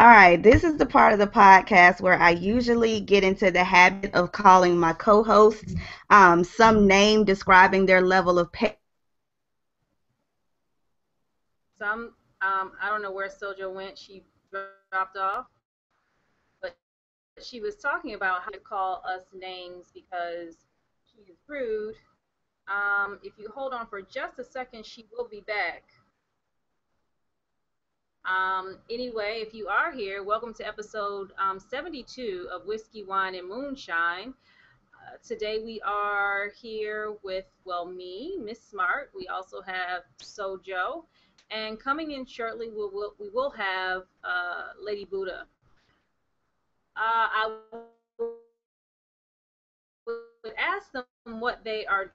All right, this is the part of the podcast where I usually get into the habit of calling my co-hosts some name describing their level of pay. Some, I don't know where Sojo went. She dropped off, but she was talking about how to call us names because she is rude. If you hold on for just a second, she will be back. Anyway, if you are here, welcome to episode 72 of Whiskey, Wine, and Moonshine. Today we are here with, well, me, Miss Smart. We also have Sojo. And coming in shortly, we will have Lady Buddha. I would ask them what they are.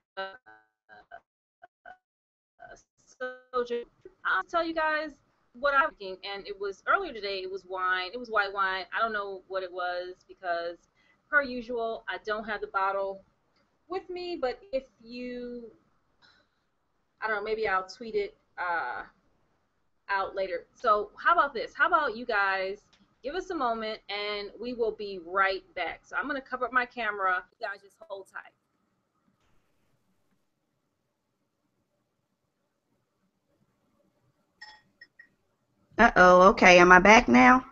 Sojo, I'll tell you guys what I'm drinking. And it was earlier today. It was wine. It was white wine. I don't know what it was because, per usual, I don't have the bottle with me. But if you, I don't know, maybe I'll tweet it out later. So how about this? How about you guys give us a moment and we will be right back. So I'm going to cover up my camera. You guys just hold tight. Uh-oh, okay, am I back now?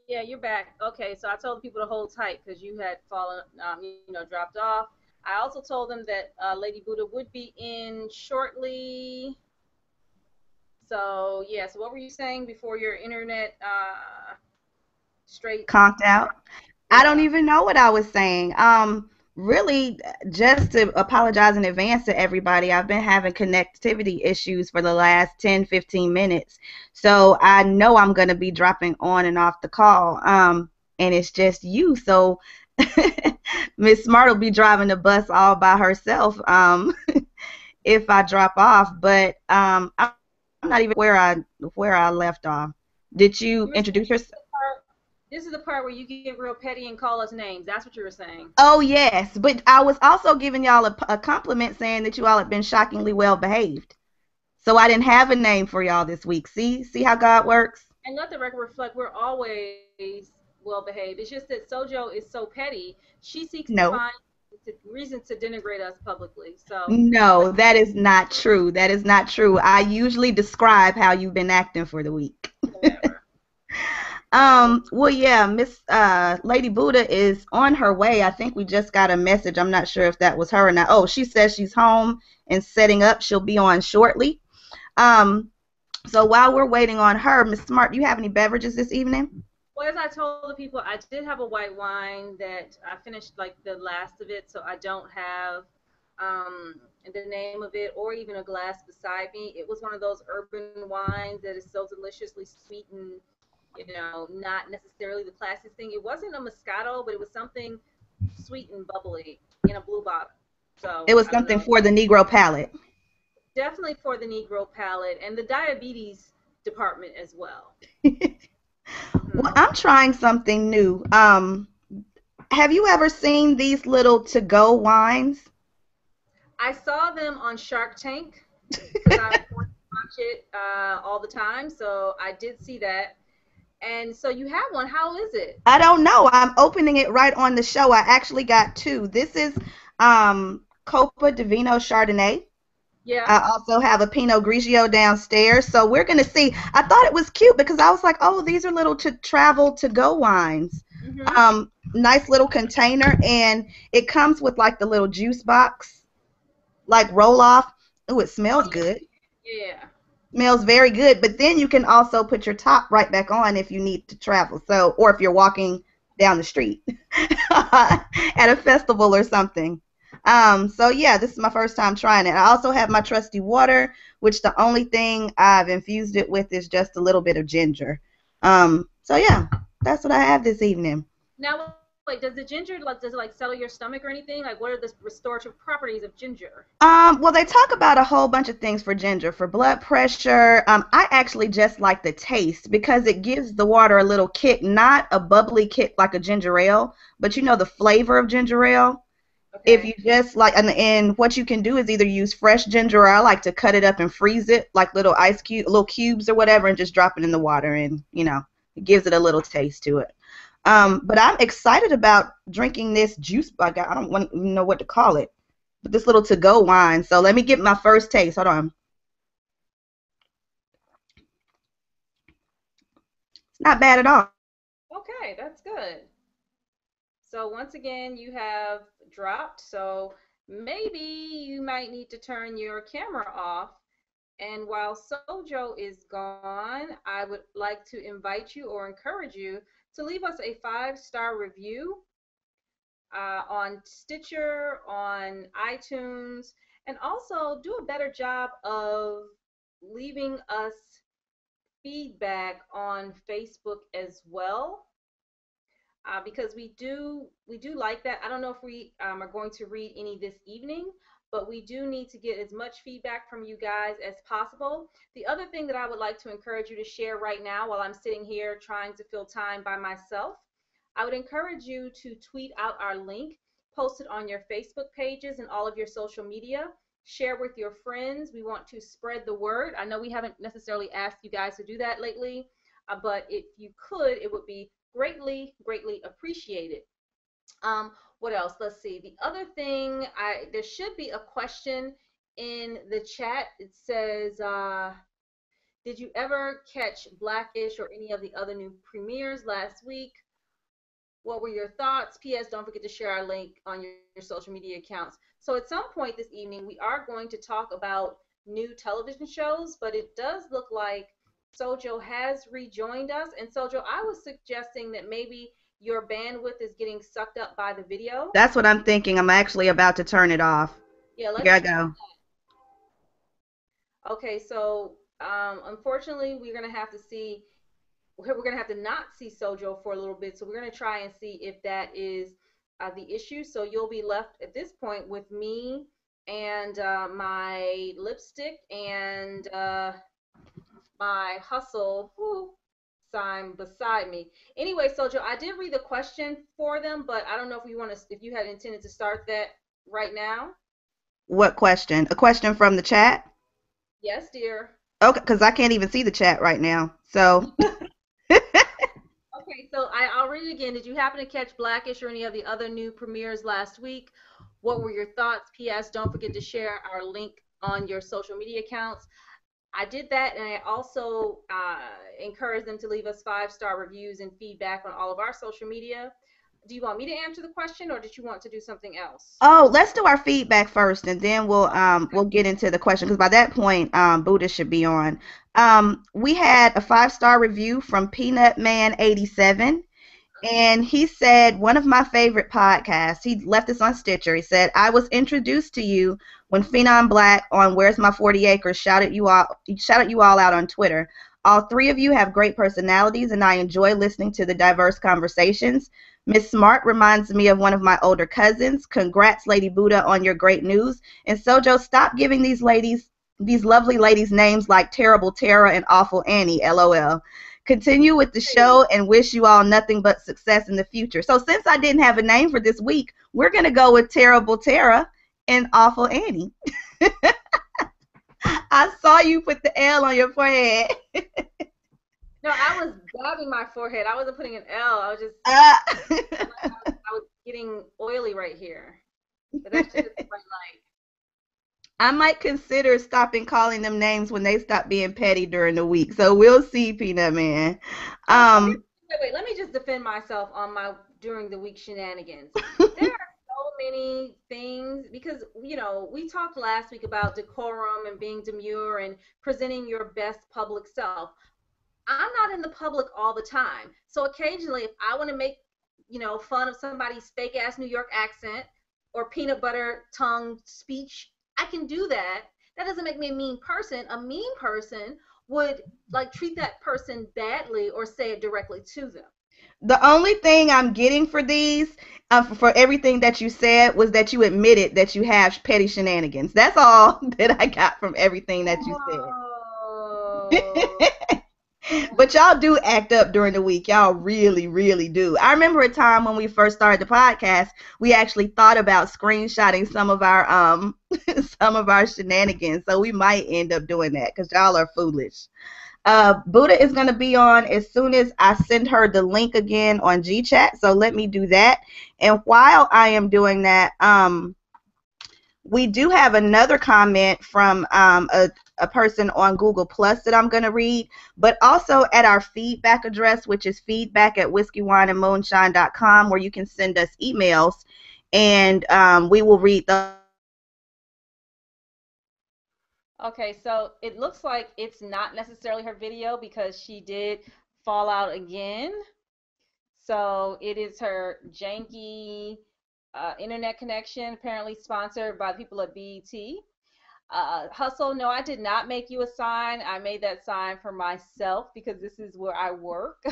Yeah, you're back. Okay, so I told people to hold tight because you had fallen, dropped off. I also told them that Lady Buddha would be in shortly. So, yeah, so what were you saying before your internet straight? Conked out. I don't Yeah. even know what I was saying. Really, just to apologize in advance to everybody, I've been having connectivity issues for the last 10, 15 minutes. So I know I'm going to be dropping on and off the call. And it's just you. So Miss Smart will be driving the bus all by herself if I drop off. But I'm not even where I left off. Did you You were saying introduce yourself? this is the part where you get real petty and call us names. That's what you were saying. Oh yes, but I was also giving y'all a compliment saying that you all have been shockingly well behaved. So I didn't have a name for y'all this week. See how God works? And let the record reflect we're always well behaved. It's just that Sojo is so petty. She seeks to No. find reasons to denigrate us publicly. So, but No, that is not true. That is not true. I usually describe how you've been acting for the week. whatever. So, Well, yeah, Miss Lady Buddha is on her way. I think we just got a message. I'm not sure if that was her or not. Oh, she says she's home and setting up. She'll be on shortly. Um, so while we're waiting on her, Miss Smart, you have any beverages this evening? well, as I told the people, I did have a white wine that I finished like the last of it, so I don't have um, the name of it or even a glass beside me. It was one of those urban wines that is so deliciously sweet and not necessarily the classiest thing. It wasn't a Moscato, but it was something sweet and bubbly in a blue bottle. So It was I don't something know. for the Negro palate. Definitely for the Negro palate and the diabetes department as well. Well, Hmm. I'm trying something new. Have you ever seen these little to-go wines? I saw them on Shark Tank because I watch it all the time. So I did see that. And so you have one. How is it? I don't know. I'm opening it right on the show. I actually got two. This is Copa Divino Chardonnay. Yeah. I also have a Pinot Grigio downstairs. So we're going to see. I thought it was cute because I was like, oh, these are little to travel to go wines. Hmm. Nice little container. And it comes with like the little juice box, like roll off. Oh, it Oh smells good. yeah. Yeah. Smells very good. But then you can also put your top right back on if you need to travel. So, or if you're walking down the street at a festival or something. So yeah, this is my first time trying it. I also have my trusty water, which the only thing I've infused it with is just a little bit of ginger. So yeah, that's what I have this evening. Now, wait, does the ginger like does it like settle your stomach or anything? Like, what are the restorative properties of ginger? Well, they talk about a whole bunch of things for ginger, for blood pressure. I actually just like the taste because it gives the water a little kick, not a bubbly kick like a ginger ale, but you know the flavor of ginger ale. If Okay. you just like, and what you can do is either use fresh ginger, or I like to cut it up and freeze it like little little cubes or whatever, and just drop it in the water, and. It gives it a little taste to it. But I'm excited about drinking this juice. I don't want to know what to call it, but this little to-go wine. So let me get my first taste. Hold on. It's not bad at all. Okay, that's good. So once again, you have dropped. So maybe you might need to turn your camera off. And while Sojo is gone, I would like to invite you or encourage you to leave us a 5-star review on Stitcher, on iTunes, and also do a better job of leaving us feedback on Facebook as well. Because we do like that. I don't know if we are going to read any this evening, but we do need to get as much feedback from you guys as possible. The other thing that I would like to encourage you to share right now while I'm sitting here trying to fill time by myself, I would encourage you to tweet out our link, post it on your Facebook pages and all of your social media. Share with your friends. We want to spread the word. I know we haven't necessarily asked you guys to do that lately, but if you could, it would be greatly, greatly appreciated. What else? Let's see. The other thing, there should be a question in the chat. It says, did you ever catch Blackish or any of the other new premieres last week? What were your thoughts? P.S. Don't forget to share our link on your social media accounts. So at some point this evening, we are going to talk about new television shows, but it does look like Sojo has rejoined us. And Sojo, I was suggesting that maybe your bandwidth is getting sucked up by the video. That's what I'm thinking. I'm actually about to turn it off. Yeah, Here let's I try go. that. Okay, so unfortunately, we're going to have to not see Sojo for a little bit. So we're going to try and see if that is the issue. So you'll be left at this point with me and my lipstick and my hustle sign beside me. Anyway, Sojo, I did read the question for them, but I don't know if you had intended to start that right now. What question? A question from the chat? Yes, dear. Okay, because I can't even see the chat right now. So Okay, so I'll read it again. Did you happen to catch Blackish or any of the other new premieres last week? What were your thoughts? P.S. Don't forget to share our link on your social media accounts. I did that, and I also encouraged them to leave us 5-star reviews and feedback on all of our social media. Do you want me to answer the question, or did you want to do something else? oh, let's do our feedback first, and then we'll get into the question because by that point, Buddha should be on. We had a 5-star review from Peanut Man 87. And he said, one of my favorite podcasts, he left this on Stitcher. He said, I was introduced to you when Phenom Black on Where's My 40 Acres shouted you all out on Twitter. All three of you have great personalities, and I enjoy listening to the diverse conversations. Miss Smart reminds me of one of my older cousins. Congrats, Lady Buddha, on your great news. And Sojo, stop giving these lovely ladies names like Terrible Tara and Awful Annie, LOL. Continue with the show and wish you all nothing but success in the future. So since I didn't have a name for this week, we're going to go with Terrible Tara and Awful Annie. I saw you put the L on your forehead. No, I was dabbing my forehead. I wasn't putting an L. I was just, I was getting oily right here. But that's just the bright light. I might consider stopping calling them names when they stop being petty during the week. So we'll see, Peanut Man. Wait, let me just defend myself on my during the week shenanigans. There are so many things because, we talked last week about decorum and being demure and presenting your best public self. I'm not in the public all the time. So occasionally, if I want to make, fun of somebody's fake ass New York accent or peanut butter tongue speech, I can do that. That doesn't make me a mean person. A mean person would treat that person badly or say it directly to them. The only thing I'm getting for these, for everything that you said, was that you admitted that you have petty shenanigans. That's all that I got from everything that you said. But y'all do act up during the week. Y'all really, really do. I remember a time when we first started the podcast, we actually thought about screenshotting some of our some of our shenanigans. So we might end up doing that because y'all are foolish. Buddha is going to be on as soon as I send her the link again on GChat. So let me do that. And while I am doing that, we do have another comment from a person on Google Plus that I'm going to read, but also at our feedback address, which is feedback@whiskeywineandmoonshine.com, where you can send us emails, and we will read those. Okay, so it looks like it's not necessarily her video because she did fall out again. So it is her janky internet connection, apparently sponsored by the people at BET. Hustle, no, I did not make you a sign. I made that sign for myself because this is where I work.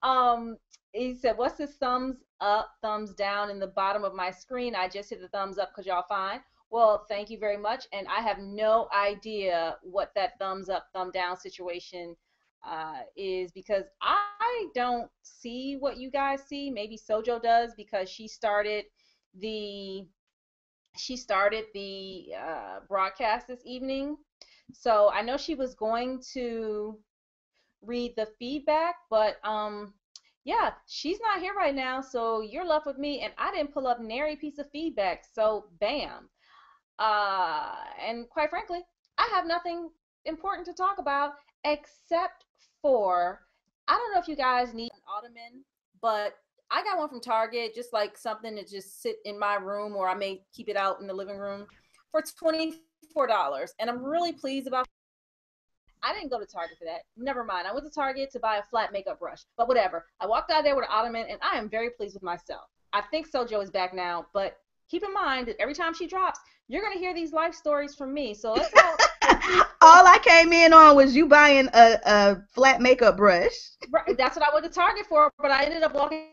um, he said, "What's this thumbs up, thumbs down in the bottom of my screen?" I just hit the thumbs up because y'all fine. Well, thank you very much. And I have no idea what that thumbs up, thumb down situation is because I don't see what you guys see. Maybe Sojo does because the she started the broadcast this evening. So I know she was going to read the feedback, but yeah, she's not here right now, so you're left with me, and I didn't pull up nary piece of feedback, so bam. And quite frankly, I have nothing important to talk about except for I don't know if you guys need an ottoman, but I got one from Target, just like something to just sit in my room, or I may keep it out in the living room for $24. And I'm really pleased about I didn't go to Target for that. Never mind. I went to Target to buy a flat makeup brush. But whatever. I walked out of there with an ottoman and I am very pleased with myself. I think Sojo is back now, but keep in mind that every time she drops, you're gonna hear these life stories from me. So let's hope. All I came in on was you buying a flat makeup brush. Right, that's what I went to Target for, but I ended up walking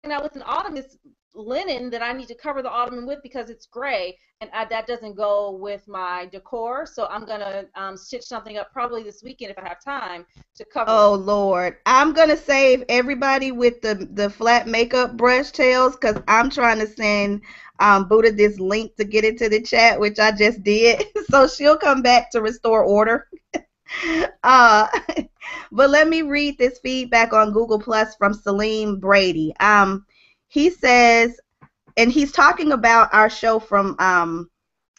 out with an ottoman linen that I need to cover the ottoman with because it's gray, and that doesn't go with my decor. So I'm gonna stitch something up probably this weekend if I have time to cover Oh it. Lord, I'm gonna save everybody with the flat makeup brush tails because I'm trying to send Buddha this link to get into the chat, which I just did. So she'll come back to restore order. Uh, but let me read this feedback on Google Plus from Salim Brady. He says, and he's talking about our show from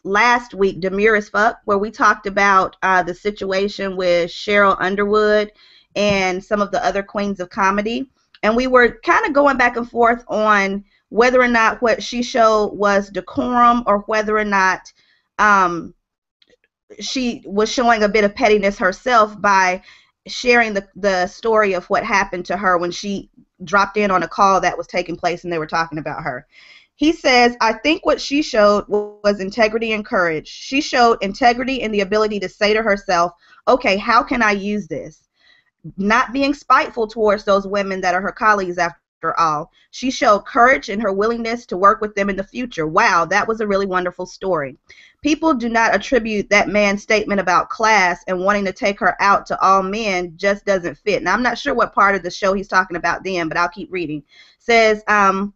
last week, Demure as Fuck, where we talked about the situation with Cheryl Underwood and some of the other queens of comedy. And we were kind of going back and forth on whether or not what she showed was decorum or whether or not um, she was showing a bit of pettiness herself by sharing the story of what happened to her when she dropped in on a call that was taking place and they were talking about her. He says, I think what she showed was integrity and courage. She showed integrity and the ability to say to herself, okay, how can I use this? Not being spiteful towards those women that are her colleagues after all. She showed courage in her willingness to work with them in the future. Wow, that was a really wonderful story. People do not attribute that man's statement about class and wanting to take her out to all men just doesn't fit. Now, I'm not sure what part of the show he's talking about then, but I'll keep reading. Says, I'm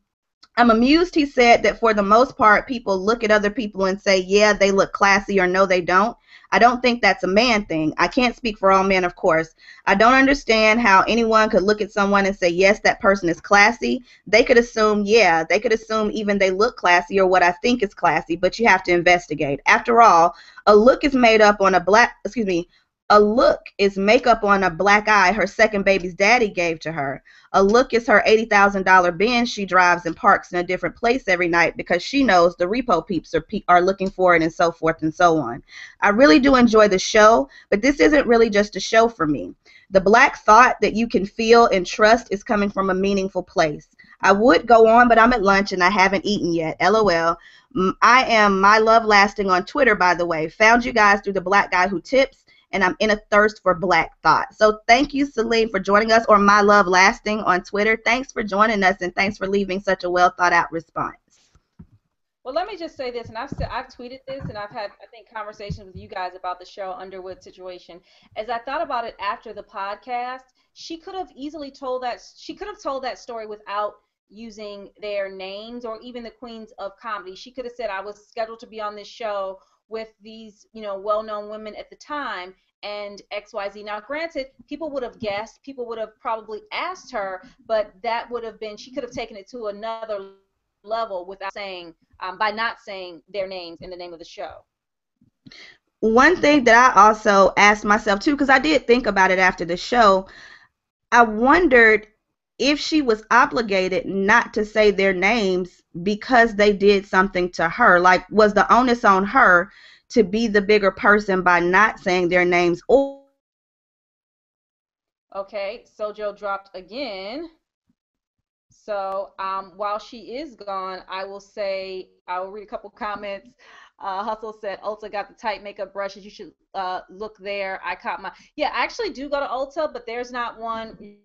amused, he said, that for the most part, people look at other people and say, yeah, they look classy or no, they don't. I don't think that's a man thing. I can't speak for all men, of course. I don't understand how anyone could look at someone and say, yes, that person is classy. They could assume, yeah, they could assume even they look classy or what I think is classy, but you have to investigate. After all, a look is made up on a black, excuse me, a look is makeup on a black eye her second baby's daddy gave to her. A look is her $80,000 Benz she drives and parks in a different place every night because she knows the repo peeps are looking for it and so forth and so on. I really do enjoy the show, but this isn't really just a show for me. The black thought that you can feel and trust is coming from a meaningful place. I would go on, but I'm at lunch and I haven't eaten yet. LOL. I am My Love Lasting on Twitter, by the way. Found you guys through the Black Guy Who Tips, and I'm in a thirst for black thought. So thank you, Celine, for joining us, or My Love Lasting on Twitter. Thanks for joining us, and thanks for leaving such a well thought out response. Well, let me just say this, and I've tweeted this, and I've had I think conversations with you guys about the show Underwood situation. As I thought about it after the podcast, she could have easily told that she could have told that story without using their names or even the queens of comedy. She could have said I was scheduled to be on this show with these, well-known women at the time and XYZ. Now, granted, people would have guessed, people would have probably asked her, but that would have been, she could have taken it to another level without saying, by not saying their names in the name of the show. One thing that I also asked myself too, because I did think about it after the show, I wondered if she was obligated not to say their names because they did something to her. Like, was the onus on her to be the bigger person by not saying their names? Or Okay, Sojo dropped again. So while she is gone, I will read a couple comments. Hustle said Ulta got the tight makeup brushes. You should look there. I caught my Yeah. I actually do go to Ulta, but there's not one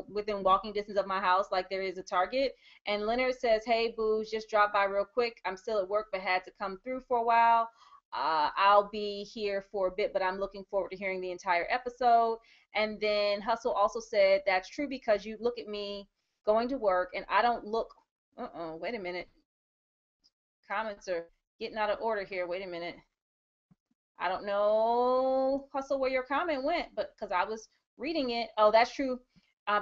within walking distance of my house like there is a Target. And Leonard says, "Hey, booze, just dropped by real quick. I'm still at work, but had to come through for a while. I'll be here for a bit, but I'm looking forward to hearing the entire episode." And then Hustle also said, "That's true because you look at me going to work and I don't look." Wait a minute. Comments are getting out of order here. Wait a minute. I don't know, Hustle, where your comment went, but because I was reading it. Oh, that's true.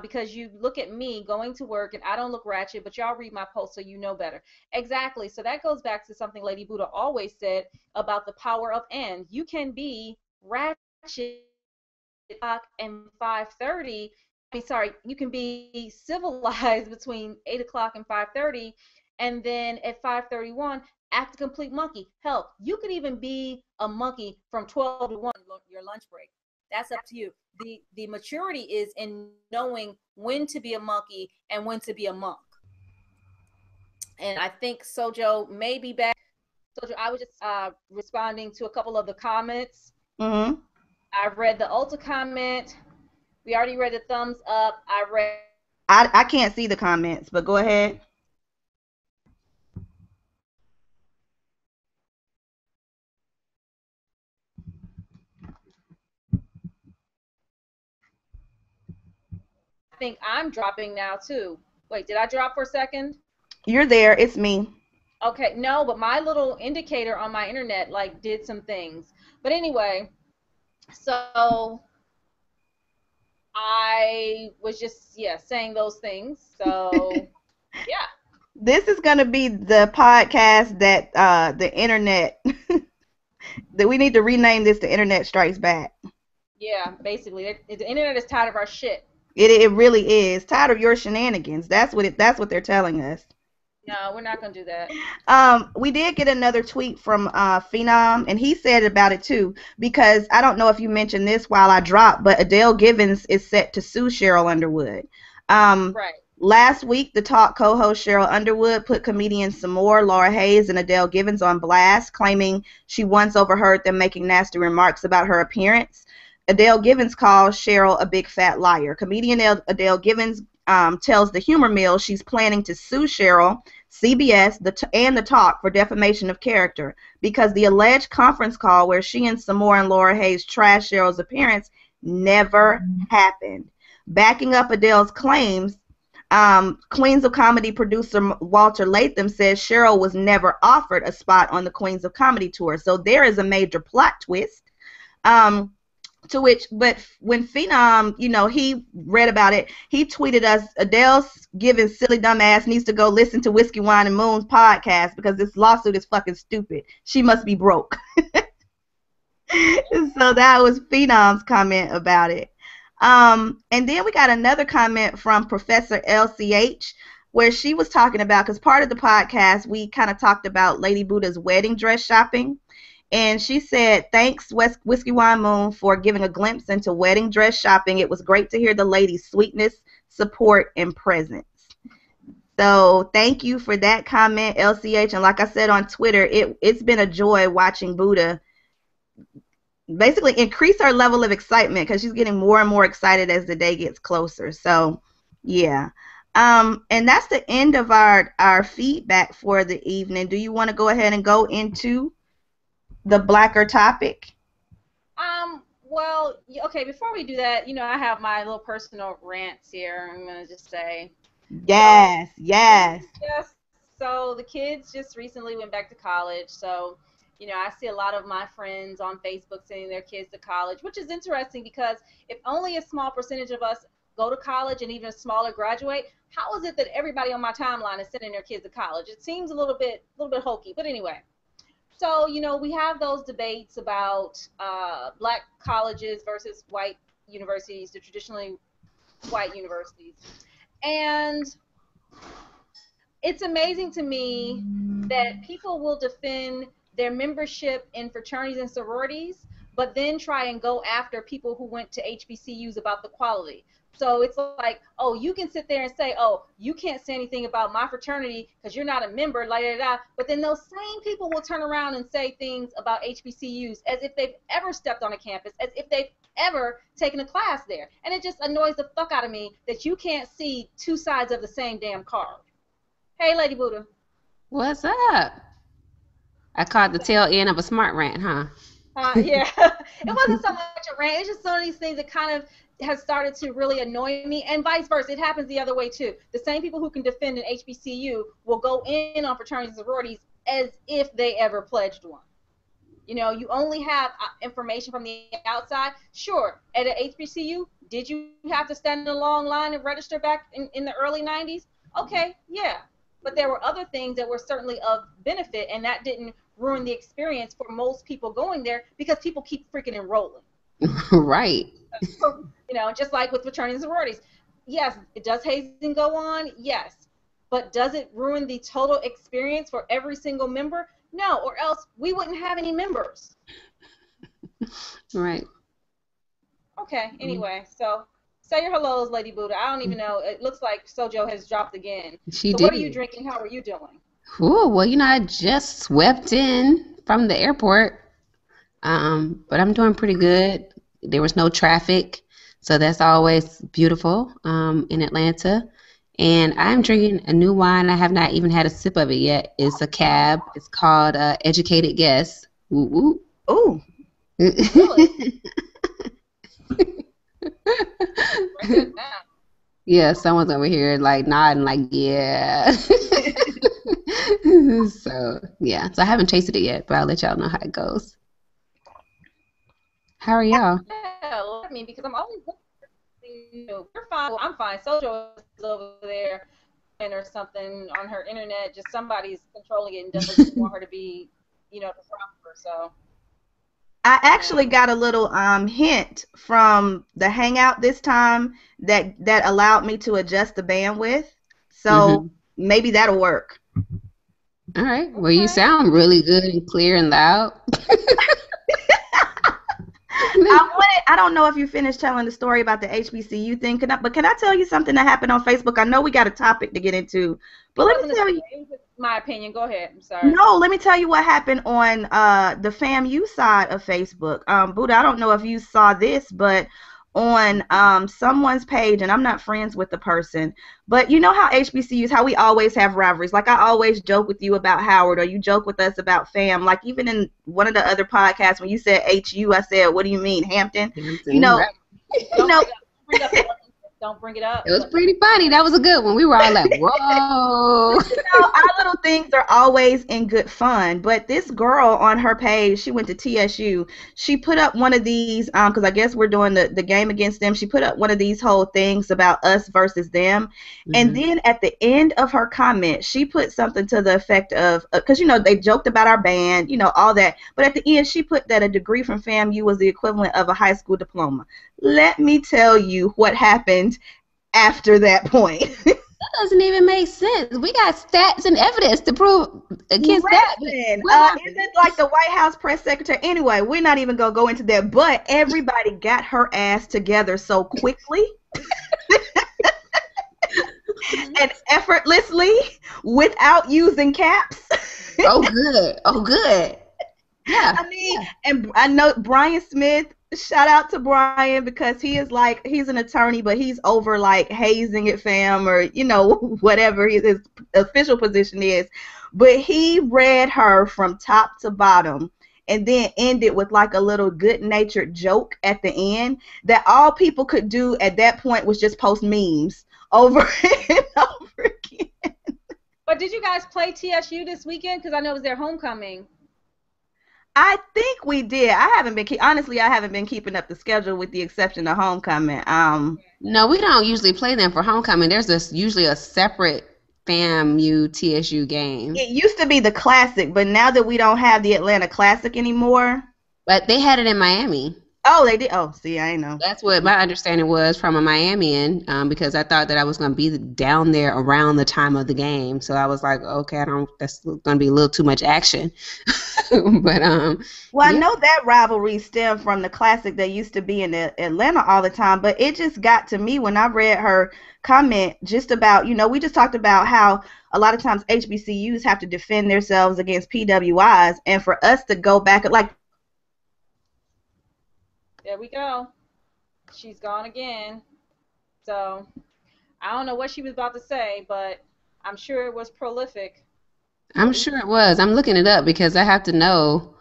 Because you look at me going to work and I don't look ratchet, but y'all read my post so you know better. Exactly. So that goes back to something Lady Buddha always said about the power of and. You can be ratchet and 5:30. I mean, sorry, you can be civilized between 8 o'clock and 5:30, and then at 5:31 act a complete monkey. Hell, you could even be a monkey from 12 to 1 your lunch break. That's up to you. The maturity is in knowing when to be a monkey and when to be a monk. And I think Sojo may be back. Sojo, I was just responding to a couple of the comments. mm-hmm. I've read the Ulta comment. We already read the thumbs up. I read. I can't see the comments, but go ahead. I think I'm dropping now too. Wait, did I drop for a second? You're there. It's me. Okay, no, but my little indicator on my internet like did some things. But anyway, so I was just saying those things. So yeah. This is going to be the podcast that the internet that we need to rename this. The Internet Strikes Back. Yeah, basically, the internet is tired of our shit. It really is tired of your shenanigans. That's what they're telling us. No, we're not gonna do that. We did get another tweet from Phenom, and he said about it too. Because I don't know if you mentioned this while I dropped, but Adele Givens is set to sue Cheryl Underwood. Right. Last week, the talk co-host Cheryl Underwood put comedians Samore, Laura Hayes, and Adele Givens on blast, claiming she once overheard them making nasty remarks about her appearance. Adele Givens calls Cheryl a big fat liar. Comedian Adele Givens tells the Humor Mill she's planning to sue Cheryl, CBS, and the Talk for defamation of character because the alleged conference call where she and Samore and Laura Hayes trashed Cheryl's appearance never happened. Backing up Adele's claims, Queens of Comedy producer Walter Latham says Cheryl was never offered a spot on the Queens of Comedy tour. So there is a major plot twist. But when Phenom, he read about it, he tweeted us, Adele's giving silly dumbass needs to go listen to Whiskey, Wine, and Moon's podcast because this lawsuit is fucking stupid. She must be broke. So that was Phenom's comment about it. And then we got another comment from Professor LCH where she was talking about, because part of the podcast we kind of talked about Lady Buddha's wedding dress shopping. And she said, thanks, Whiskey Wine Moon, for giving a glimpse into wedding dress shopping. It was great to hear the ladies' sweetness, support, and presence. So thank you for that comment, LCH. And like I said on Twitter, it's been a joy watching Buddha basically increase our level of excitement because she's getting more and more excited as the day gets closer. So, yeah. And that's the end of our feedback for the evening. Do you want to go ahead and go into the blacker topic? Well, okay, before we do that, I have my little personal rants here. I'm going to just say. Yes. So the kids just recently went back to college. So, I see a lot of my friends on Facebook sending their kids to college, which is interesting because if only a small percentage of us go to college and even a smaller graduate, how is it that everybody on my timeline is sending their kids to college? It seems a little bit hokey, but anyway. So, we have those debates about black colleges versus white universities, the traditionally white universities. And it's amazing to me that people will defend their membership in fraternities and sororities, but then try and go after people who went to HBCUs about the quality. So it's like, oh, you can sit there and say, oh, you can't say anything about my fraternity because you're not a member, la da da. But then those same people will turn around and say things about HBCUs as if they've ever stepped on a campus, as if they've ever taken a class there. And it just annoys the fuck out of me that you can't see two sides of the same damn card. Hey, Lady Buddha. What's up? I caught the tail end of a smart rant, huh? Yeah, it wasn't so much a rant. It's just some of these things that kind of has started to really annoy me, and vice versa. It happens the other way too. The same people who can defend an HBCU will go in on fraternities and sororities as if they ever pledged one. You only have information from the outside. Sure, at an HBCU, did you have to stand in a long line and register back in the early 90s? Okay, yeah. But there were other things that were certainly of benefit, and that didn't ruin the experience for most people going there because people keep freaking enrolling. Right. Just like with fraternities and sororities. Yes, does hazing go on? Yes. But does it ruin the total experience for every single member? No, or else we wouldn't have any members. Right. Okay, anyway, so say your hellos, Lady Buddha. I don't even know. It looks like Sojo has dropped again. She So did. what are you drinking? How are you doing? Ooh, well, I just swept in from the airport, but I'm doing pretty good. There was no traffic, so that's always beautiful in Atlanta. And I'm drinking a new wine. I have not even had a sip of it yet. It's a cab. It's called Educated Guess. Ooh, ooh. Ooh. Really? Yeah, someone's over here like nodding, like yeah. So yeah, so I haven't tasted it yet, but I'll let y'all know how it goes. How are y'all? Yeah, let me because I'm always looking. We're fine. Well, I'm fine. Sojo is over there or something on her internet. Just somebody's controlling it and doesn't want her to be, to prosper. So. I actually got a little hint from the Hangout this time that allowed me to adjust the bandwidth. So maybe that'll work. All right. Well, you sound really good and clear and loud. I don't know if you finished telling the story about the HBCU thing, but can I tell you something that happened on Facebook? I know we got a topic to get into, but let me tell you. My opinion. Go ahead. I'm sorry. No, let me tell you what happened on the FAMU side of Facebook. Buddha, I don't know if you saw this, but on someone's page, and I'm not friends with the person, but you know how HBCUs, how we always have rivalries. Like I always joke with you about Howard, or you joke with us about FAM. Like even in one of the other podcasts, when you said HU, I said, what do you mean, Hampton? Right. Don't bring it up. It was pretty funny. That was a good one. We were all like, whoa. Our little things are always in good fun. But this girl on her page, she went to TSU. She put up one of these, because I guess we're doing the game against them. She put up one of these whole things about us versus them. And then at the end of her comment, she put something to the effect of, because, they joked about our band, all that. But at the end, she put that a degree from FAMU was the equivalent of a high school diploma. Let me tell you what happened after that point. That doesn't even make sense. We got stats and evidence to prove against that. Is it like the White House press secretary? Anyway, we're not even going to go into that, but everybody got her ass together so quickly and effortlessly without using caps. Oh, good. Yeah. And I know Brian Smith, shout out to Brian, because he's an attorney, but he's over like hazing at FAM or, whatever his official position is. But he read her from top to bottom and then ended with like a little good-natured joke at the end that all people could do at that point was just post memes over and over again. But did you guys play TSU this weekend? Because I know it was their homecoming. I think we did. I haven't been honestly. I haven't been keeping up the schedule with the exception of homecoming. No, we don't usually play them for homecoming. There's usually a separate FAMU TSU game. It used to be the Classic, but now that we don't have the Atlanta Classic anymore. But they had it in Miami. Oh, they did. Oh, see, I know. That's what my understanding was from a Miamian, because I thought that I was going to be down there around the time of the game. So I was like, okay, that's going to be a little too much action. But well, I know that rivalry stemmed from the Classic that used to be in Atlanta all the time, but it just got to me when I read her comment just about, we just talked about how a lot of times HBCUs have to defend themselves against PWIs, and for us to go back, like, there we go. She's gone again. So I don't know what she was about to say, but I'm sure it was prolific. I'm sure it was. I'm looking it up because I have to know.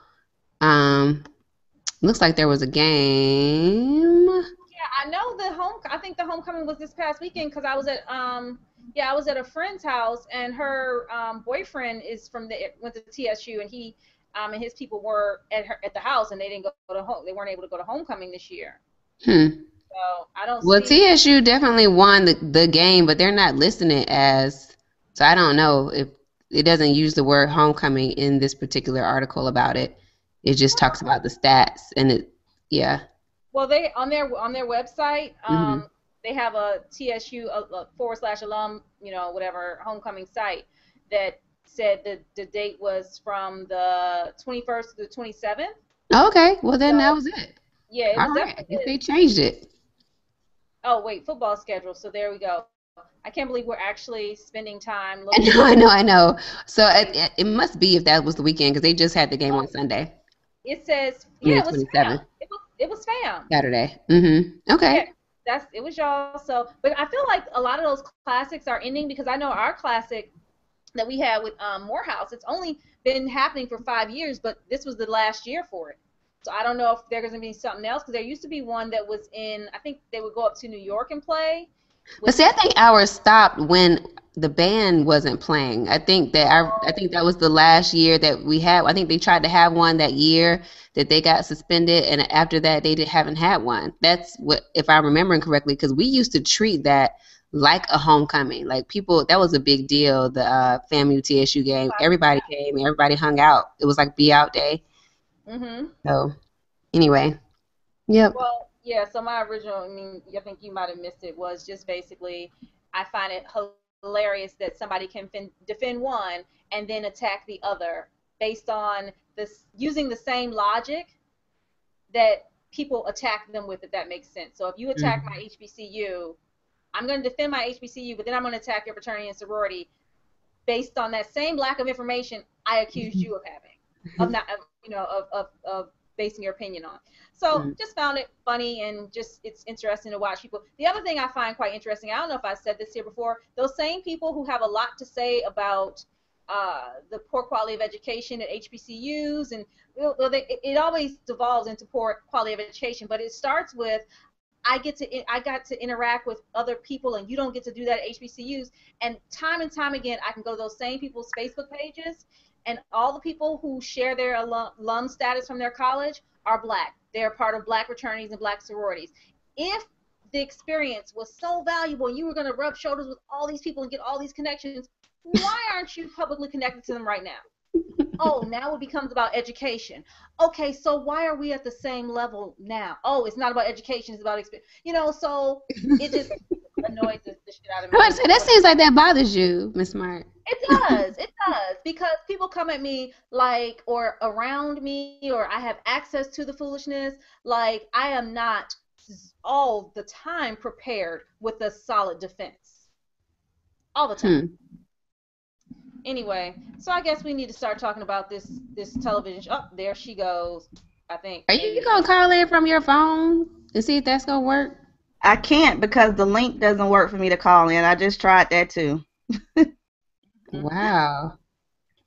Looks like there was a game. Yeah, I know I think the homecoming was this past weekend because I was at I was at a friend's house, and her boyfriend is went to TSU, and he and his people were at the house, and they didn't go to home. They weren't able to go to homecoming this year. So I don't. Well, TSU definitely won the game, but they're not listing it as. So I don't know if it doesn't use the word homecoming in this particular article about it. It just talks about the stats, and yeah. Well, they on their website, they have a TSU /alum, whatever homecoming site that said that the date was from the 21st to the 27th. Okay, well then that was it. Yeah, it was right. If they changed it. Oh wait, football schedule. So there we go. I can't believe we're actually spending time looking. I know. So it must be if that was the weekend, because they just had the game on Sunday. It says it was FAM. It was FAM. Saturday. Okay. Yeah, it was y'all. So, but I feel like a lot of those classics are ending, because I know our classic that we had with Morehouse, it's only been happening for 5 years, but this was the last year for it. So I don't know if there's going to be something else, because there used to be one that was I think they would go up to New York and play. But see, I think ours stopped when the band wasn't playing. I think that was the last year that we had. I think they tried to have one that year that they got suspended, and after that they haven't had one. That's what, if I'm remembering correctly, because we used to treat that like a homecoming. Like, people, that was a big deal, the FAMU TSU game. Everybody came, everybody hung out. It was like be out day. So anyway, yep. Well, yeah, so my original, I think you might have missed it, was just basically, I find it hilarious that somebody can defend one and then attack the other based on this, using the same logic that people attack them with, if that makes sense. So if you attack my HBCU, I'm going to defend my HBCU, but then I'm going to attack your fraternity and sorority based on that same lack of information I accused you of having, of basing your opinion on. So just found it funny, and just it's interesting to watch people. The other thing I find quite interesting, I don't know if I said this here before, those same people who have a lot to say about the poor quality of education at HBCUs, and it always devolves into poor quality of education, but it starts with, I got to interact with other people, and you don't get to do that at HBCUs. And time again, I can go to those same people's Facebook pages, and all the people who share their alum status from their college are black. They're part of black fraternities and black sororities. If the experience was so valuable and you were going to rub shoulders with all these people and get all these connections, why aren't you publicly connected to them right now? Oh, now it becomes about education. Okay, so why are we at the same level now? Oh, it's not about education, it's about experience. So it just annoys the shit out of me. That seems like that bothers you, Miss Smart. It does, because people come at me like, or around me, or I have access to the foolishness, like I am not all the time prepared with a solid defense. All the time. Anyway, so I guess we need to start talking about this television show. Oh, there she goes, I think. Are you going to call in from your phone and see if that's going to work? I can't, because the link doesn't work for me to call in. I just tried that too. Wow.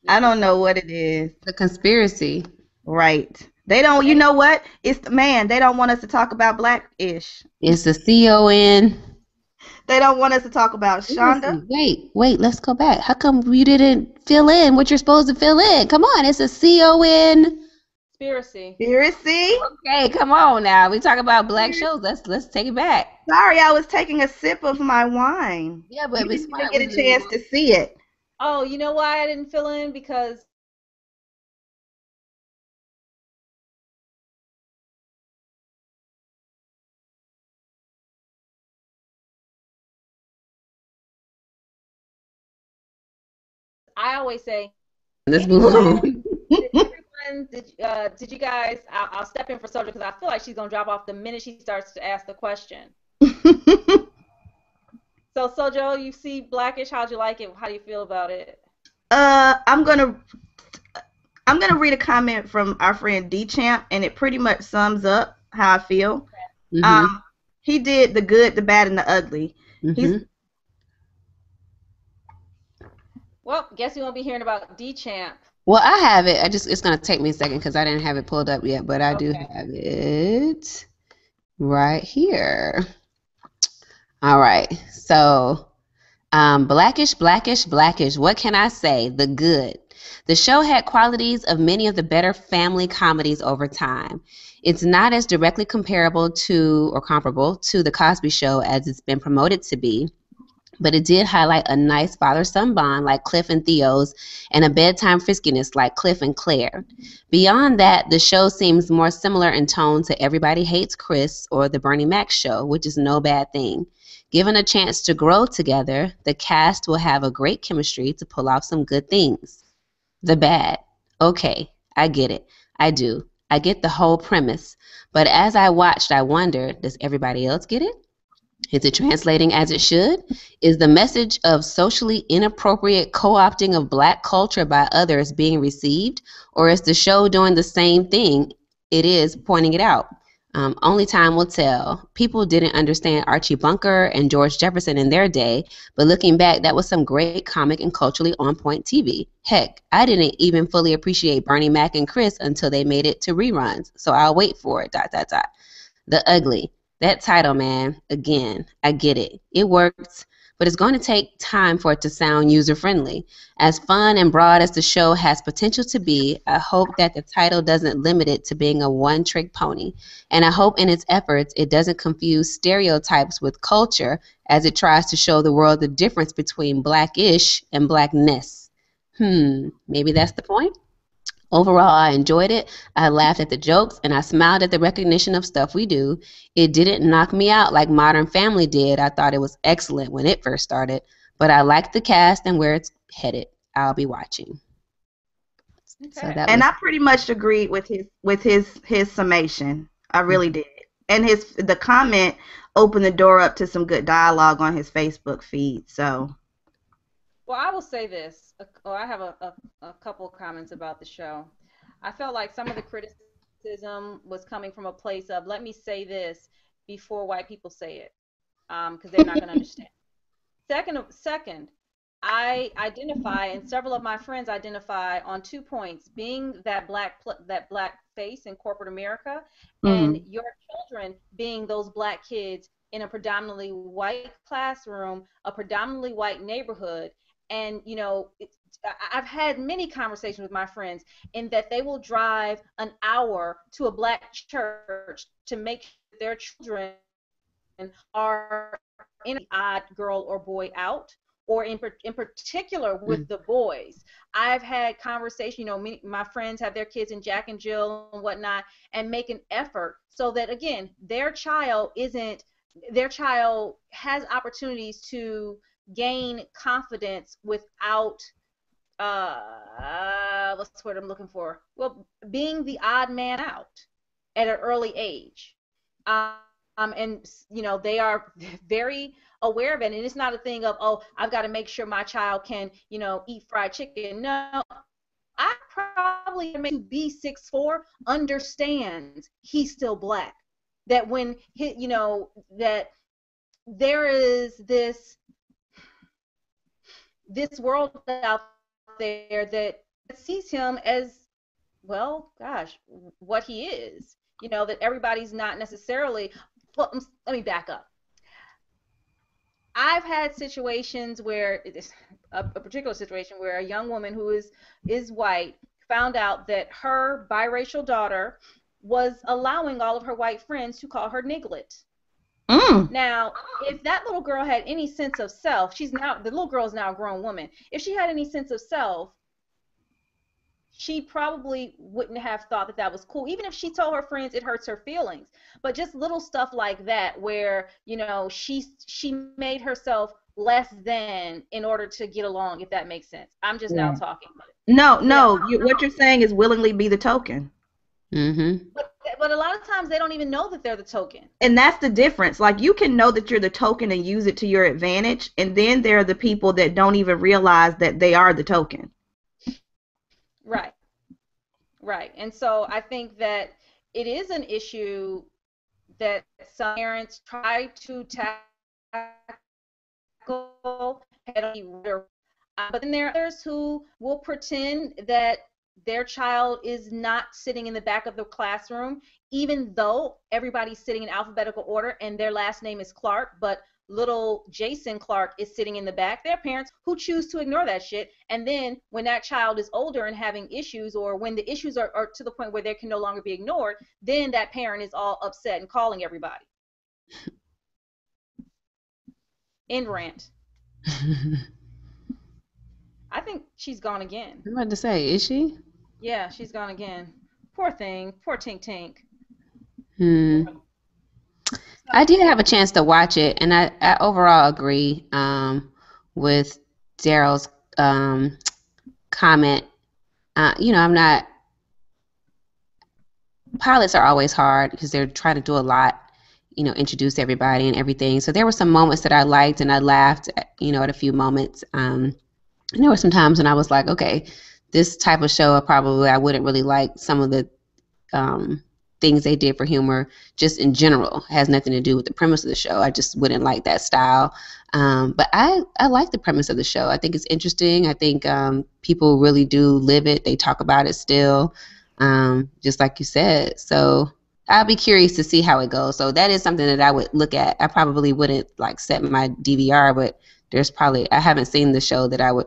I don't know what it is. The conspiracy. Right. They don't, you know what? They don't want us to talk about Black-ish. It's the CON. They don't want us to talk about Shonda. Wait, let's go back. How come you didn't fill in what you're supposed to fill in? Come on, it's a CON. Conspiracy. Conspiracy? Okay, come on now. We talk about black shows. Let's take it back. Sorry, I was taking a sip of my wine. Yeah, You but Miss didn't even Smart get was a in the chance room. to see it. Oh, you know why I didn't fill in? Because I always say, Let's move anyone, on. did everyone, did you guys, I'll step in for Sojourner because I feel like she's going to drop off the minute she starts to ask the question. So, Sojo, you see Blackish. How'd you like it? How do you feel about it? I'm gonna read a comment from our friend D Champ, and it pretty much sums up how I feel. Um, Mhm. he did the good, the bad, and the ugly. He's Mhm. Well, guess we won't be hearing about D Champ. Well, I have it. It's gonna take me a second because I didn't have it pulled up yet, but I do Okay. have it right here. All right. So, Blackish, Blackish, Blackish. What can I say? The good. The show had qualities of many of the better family comedies over time. It's not as directly comparable to or comparable to The Cosby Show as it's been promoted to be, but it did highlight a nice father-son bond like Cliff and Theo's and a bedtime friskiness like Cliff and Claire. Beyond that, the show seems more similar in tone to Everybody Hates Chris or The Bernie Mac Show, which is no bad thing. Given a chance to grow together, the cast will have a great chemistry to pull off some good things. The bad. Okay, I get it. I do. I get the whole premise. But as I watched, I wondered, does everybody else get it? Is it translating as it should? Is the message of socially inappropriate co opting of black culture by others being received? Or is the show doing the same thing it is pointing it out? Only time will tell. People didn't understand Archie Bunker and George Jefferson in their day, but looking back, that was some great comic and culturally on point TV. Heck, I didn't even fully appreciate Bernie Mac and Chris until they made it to reruns, so I'll wait for it. Dot dot dot. The ugly. That title, man, again, I get it. It works, but it's going to take time for it to sound user friendly. As fun and broad as the show has potential to be, I hope that the title doesn't limit it to being a one trick pony. And I hope in its efforts it doesn't confuse stereotypes with culture as it tries to show the world the difference between blackish and blackness. Maybe that's the point. Overall, I enjoyed it. I laughed at the jokes and I smiled at the recognition of stuff we do. It didn't knock me out like Modern Family did. I thought it was excellent when it first started, but I liked the cast and where it's headed. I'll be watching. So Okay. that and was I pretty much agreed with his summation. I really did. And the comment opened the door up to some good dialogue on his Facebook feed. So Well, I will say this. I have a couple comments about the show. I felt like some of the criticism was coming from a place of, let me say this before white people say it, because they're not going to understand. Second, I identify, and several of my friends identify on 2 points: being that black face in corporate America, and mhm. your children being those black kids in a predominantly white classroom, a predominantly white neighborhood, and I've had many conversations with my friends in that they will drive an hour to a black church to make sure their children are in a odd girl or boy out, or in particular with mm, the boys. I've had conversation, my friends have their kids in Jack and Jill and whatnot, and make an effort so that, again, their child has opportunities to gain confidence without what's the word I'm looking for? Well, being the odd man out at an early age. And they are very aware of it, and it's not a thing of, oh, I've got to make sure my child can eat fried chicken. No, I probably make to be 6'4" understands he's still black, that when he, that there is this world out there that sees him as, well, gosh, what he is. That everybody's not necessarily. Well, let me back up. I've had situations where a particular situation where a young woman who is white found out that her biracial daughter was allowing all of her white friends to call her niglet. Now, if that little girl had any sense of self, the little girl is now a grown woman. If she had any sense of self, she probably wouldn't have thought that that was cool. Even if she told her friends, it hurts her feelings. But just little stuff like that, where she made herself less than in order to get along, if that makes sense. I'm just now talking. No, what you're saying is willingly be the token. But a lot of times they don't even know that they're the token. And that's the difference. Like, you can know that you're the token and use it to your advantage, and then there are the people that don't even realize that they are the token. Right. And so I think that it is an issue that some parents try to tackle but then there are others who will pretend that their child is not sitting in the back of the classroom, even though everybody's sitting in alphabetical order and their last name is Clark, but little Jason Clark is sitting in the back. There are parents who choose to ignore that shit, and then when that child is older and having issues, or when the issues are to the point where they can no longer be ignored, then that parent is all upset and calling everybody. End rant. I think she's gone again. I'm about to say, is she? Yeah, she's gone again. Poor thing. Poor Tink Tink. I did have a chance to watch it, and I overall agree with Daryl's comment. I'm not. Pilots are always hard because they're trying to do a lot, introduce everybody and everything. So there were some moments that I liked, and I laughed, at a few moments. And there were some times when I was like, okay, this type of show, I wouldn't really like some of the things they did for humor just in general. It has nothing to do with the premise of the show. I just wouldn't like that style. But I like the premise of the show. I think it's interesting. I think people really do live it. They talk about it still, just like you said. So I'll be curious to see how it goes. So that is something that I would look at. I probably wouldn't set my DVR, but I haven't seen the show that I would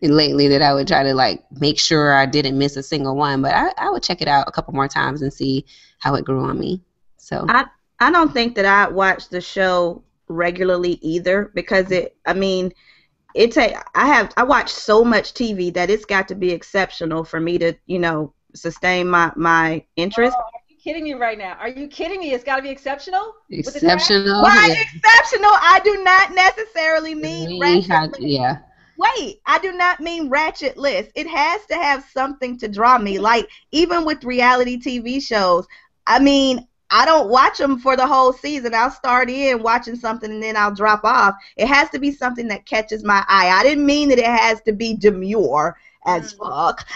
lately that I would try to make sure I didn't miss a single one, but I would check it out a couple more times and see how it grew on me. So I don't think that I watch the show regularly either, because I watch so much TV that it's got to be exceptional for me to sustain my interest. Oh, are you kidding me right now? Are you kidding me? It's got to be exceptional. Exceptional. Why exceptional? I do not necessarily mean ratchet. Yeah. Wait, I do not mean ratchet list. It has to have something to draw me. Like, even with reality TV shows, I don't watch them for the whole season. I'll start in watching something and then I'll drop off. It has to be something that catches my eye. I didn't mean that it has to be demure as fuck.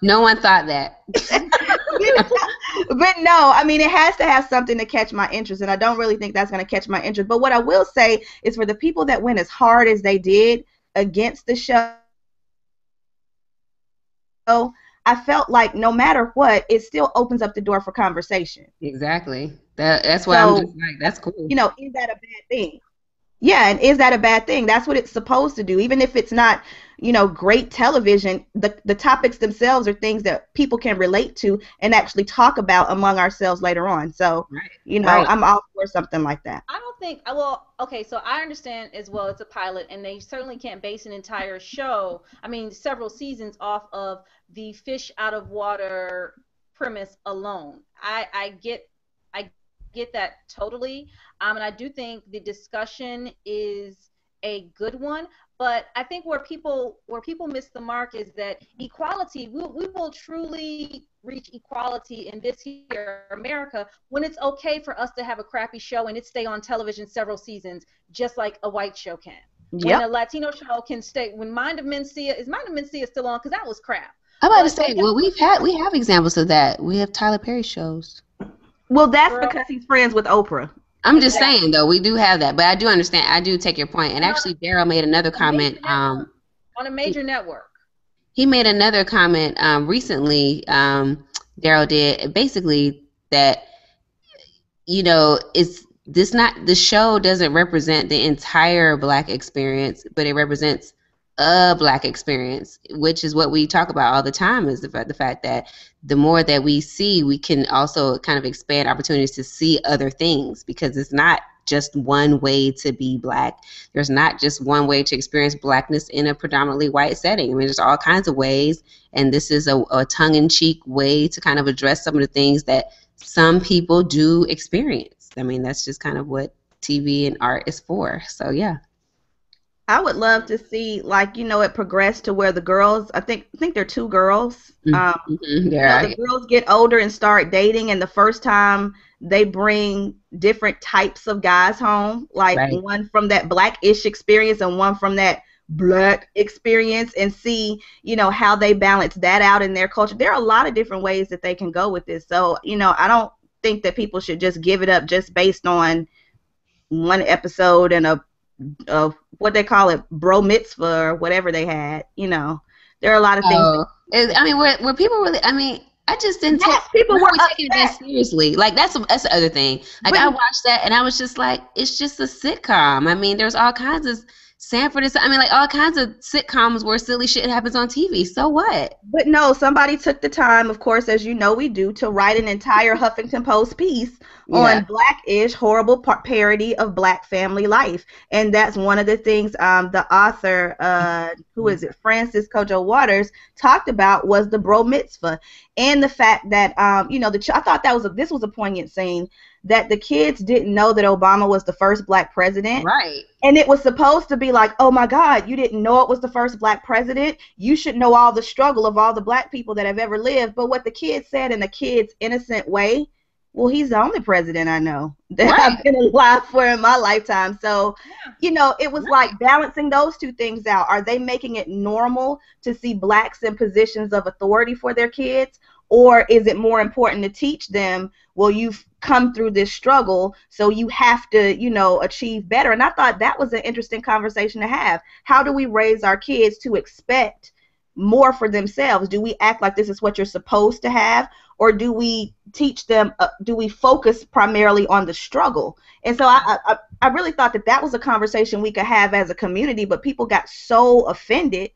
No one thought that. But no, it has to have something to catch my interest, and I don't really think that's going to catch my interest. But what I will say is, for the people that went as hard as they did against the show, I felt like no matter what, it still opens up the door for conversation. Exactly. That's why I'm just like, that's cool. Is that a bad thing? Yeah, and is that a bad thing? That's what it's supposed to do. Even if it's not, great television, the topics themselves are things that people can relate to and actually talk about among ourselves later on. So, right. I'm all for something like that. I don't think, okay, so I understand as well it's a pilot, and they certainly can't base an entire show, several seasons off of the fish out of water premise alone. I get that totally, and I do think the discussion is a good one. But I think where people miss the mark is that equality, we will truly reach equality in this here America when it's okay for us to have a crappy show and it stay on television several seasons, just like a white show can. Yep. When a Latino show can stay. When Mind of Mencia still on? Because that was crap. I'm about to say, well, we have examples of that. We have Tyler Perry shows. Well, that's because he's friends with Oprah. I'm just saying, though, we do have that. But I do understand. I do take your point. And actually, Daryl made another comment. On a major network. He made another comment recently, Daryl did, basically that, the show doesn't represent the entire Black experience, but it represents a Black experience, which is what we talk about all the time, is the fact that the more that we see, we can also kind of expand opportunities to see other things, because it's not just one way to be Black. There's not just one way to experience Blackness in a predominantly white setting. I mean, there's all kinds of ways, and this is a tongue-in-cheek way to kind of address some of the things that some people do experience. I mean, that's just kind of what TV and art is for. So yeah. I would love to see, like, it progressed to where the girls, I think they're two girls. The girls get older and start dating, and the first time they bring different types of guys home, like Right. one from that Black-ish experience and one from that Black experience, and see, how they balance that out in their culture. There are a lot of different ways that they can go with this. So, I don't think that people should just give it up just based on one episode and a what they call it, bro mitzvah or whatever they had. There are a lot of things. Oh, I mean, were people really? I mean, I just didn't take. Yes, people Were were we taking it that upset. seriously? Like that's the other thing. Like But I watched that and I was just like, it's just a sitcom. I mean, there's all kinds of Sanford and I mean, like all kinds of sitcoms where silly shit happens on TV. So what? But no, somebody took the time, of course, as you know we do, to write an entire Huffington Post piece Yeah. on Black-ish horrible parody of Black family life. And that's one of the things the author, who is it, Francis Kojo Waters, talked about, was the bro mitzvah. And the fact that, I thought this was a poignant scene, that the kids didn't know that Obama was the first Black president. Right. And it was supposed to be like, oh my God, you didn't know it was the first Black president? You should know all the struggle of all the Black people that have ever lived. But what the kids said in the kids' innocent way, well, he's the only president I know that Right. I've been alive for in my lifetime. So, it was like balancing those two things out. Are they making it normal to see Blacks in positions of authority for their kids? Or is it more important to teach them, well, you've come through this struggle, so you have to, achieve better? And I thought that was an interesting conversation to have. How do we raise our kids to expect more for themselves? Do we act like this is what you're supposed to have? Or do we teach them, do we focus primarily on the struggle? And so I really thought that was a conversation we could have as a community, but people got so offended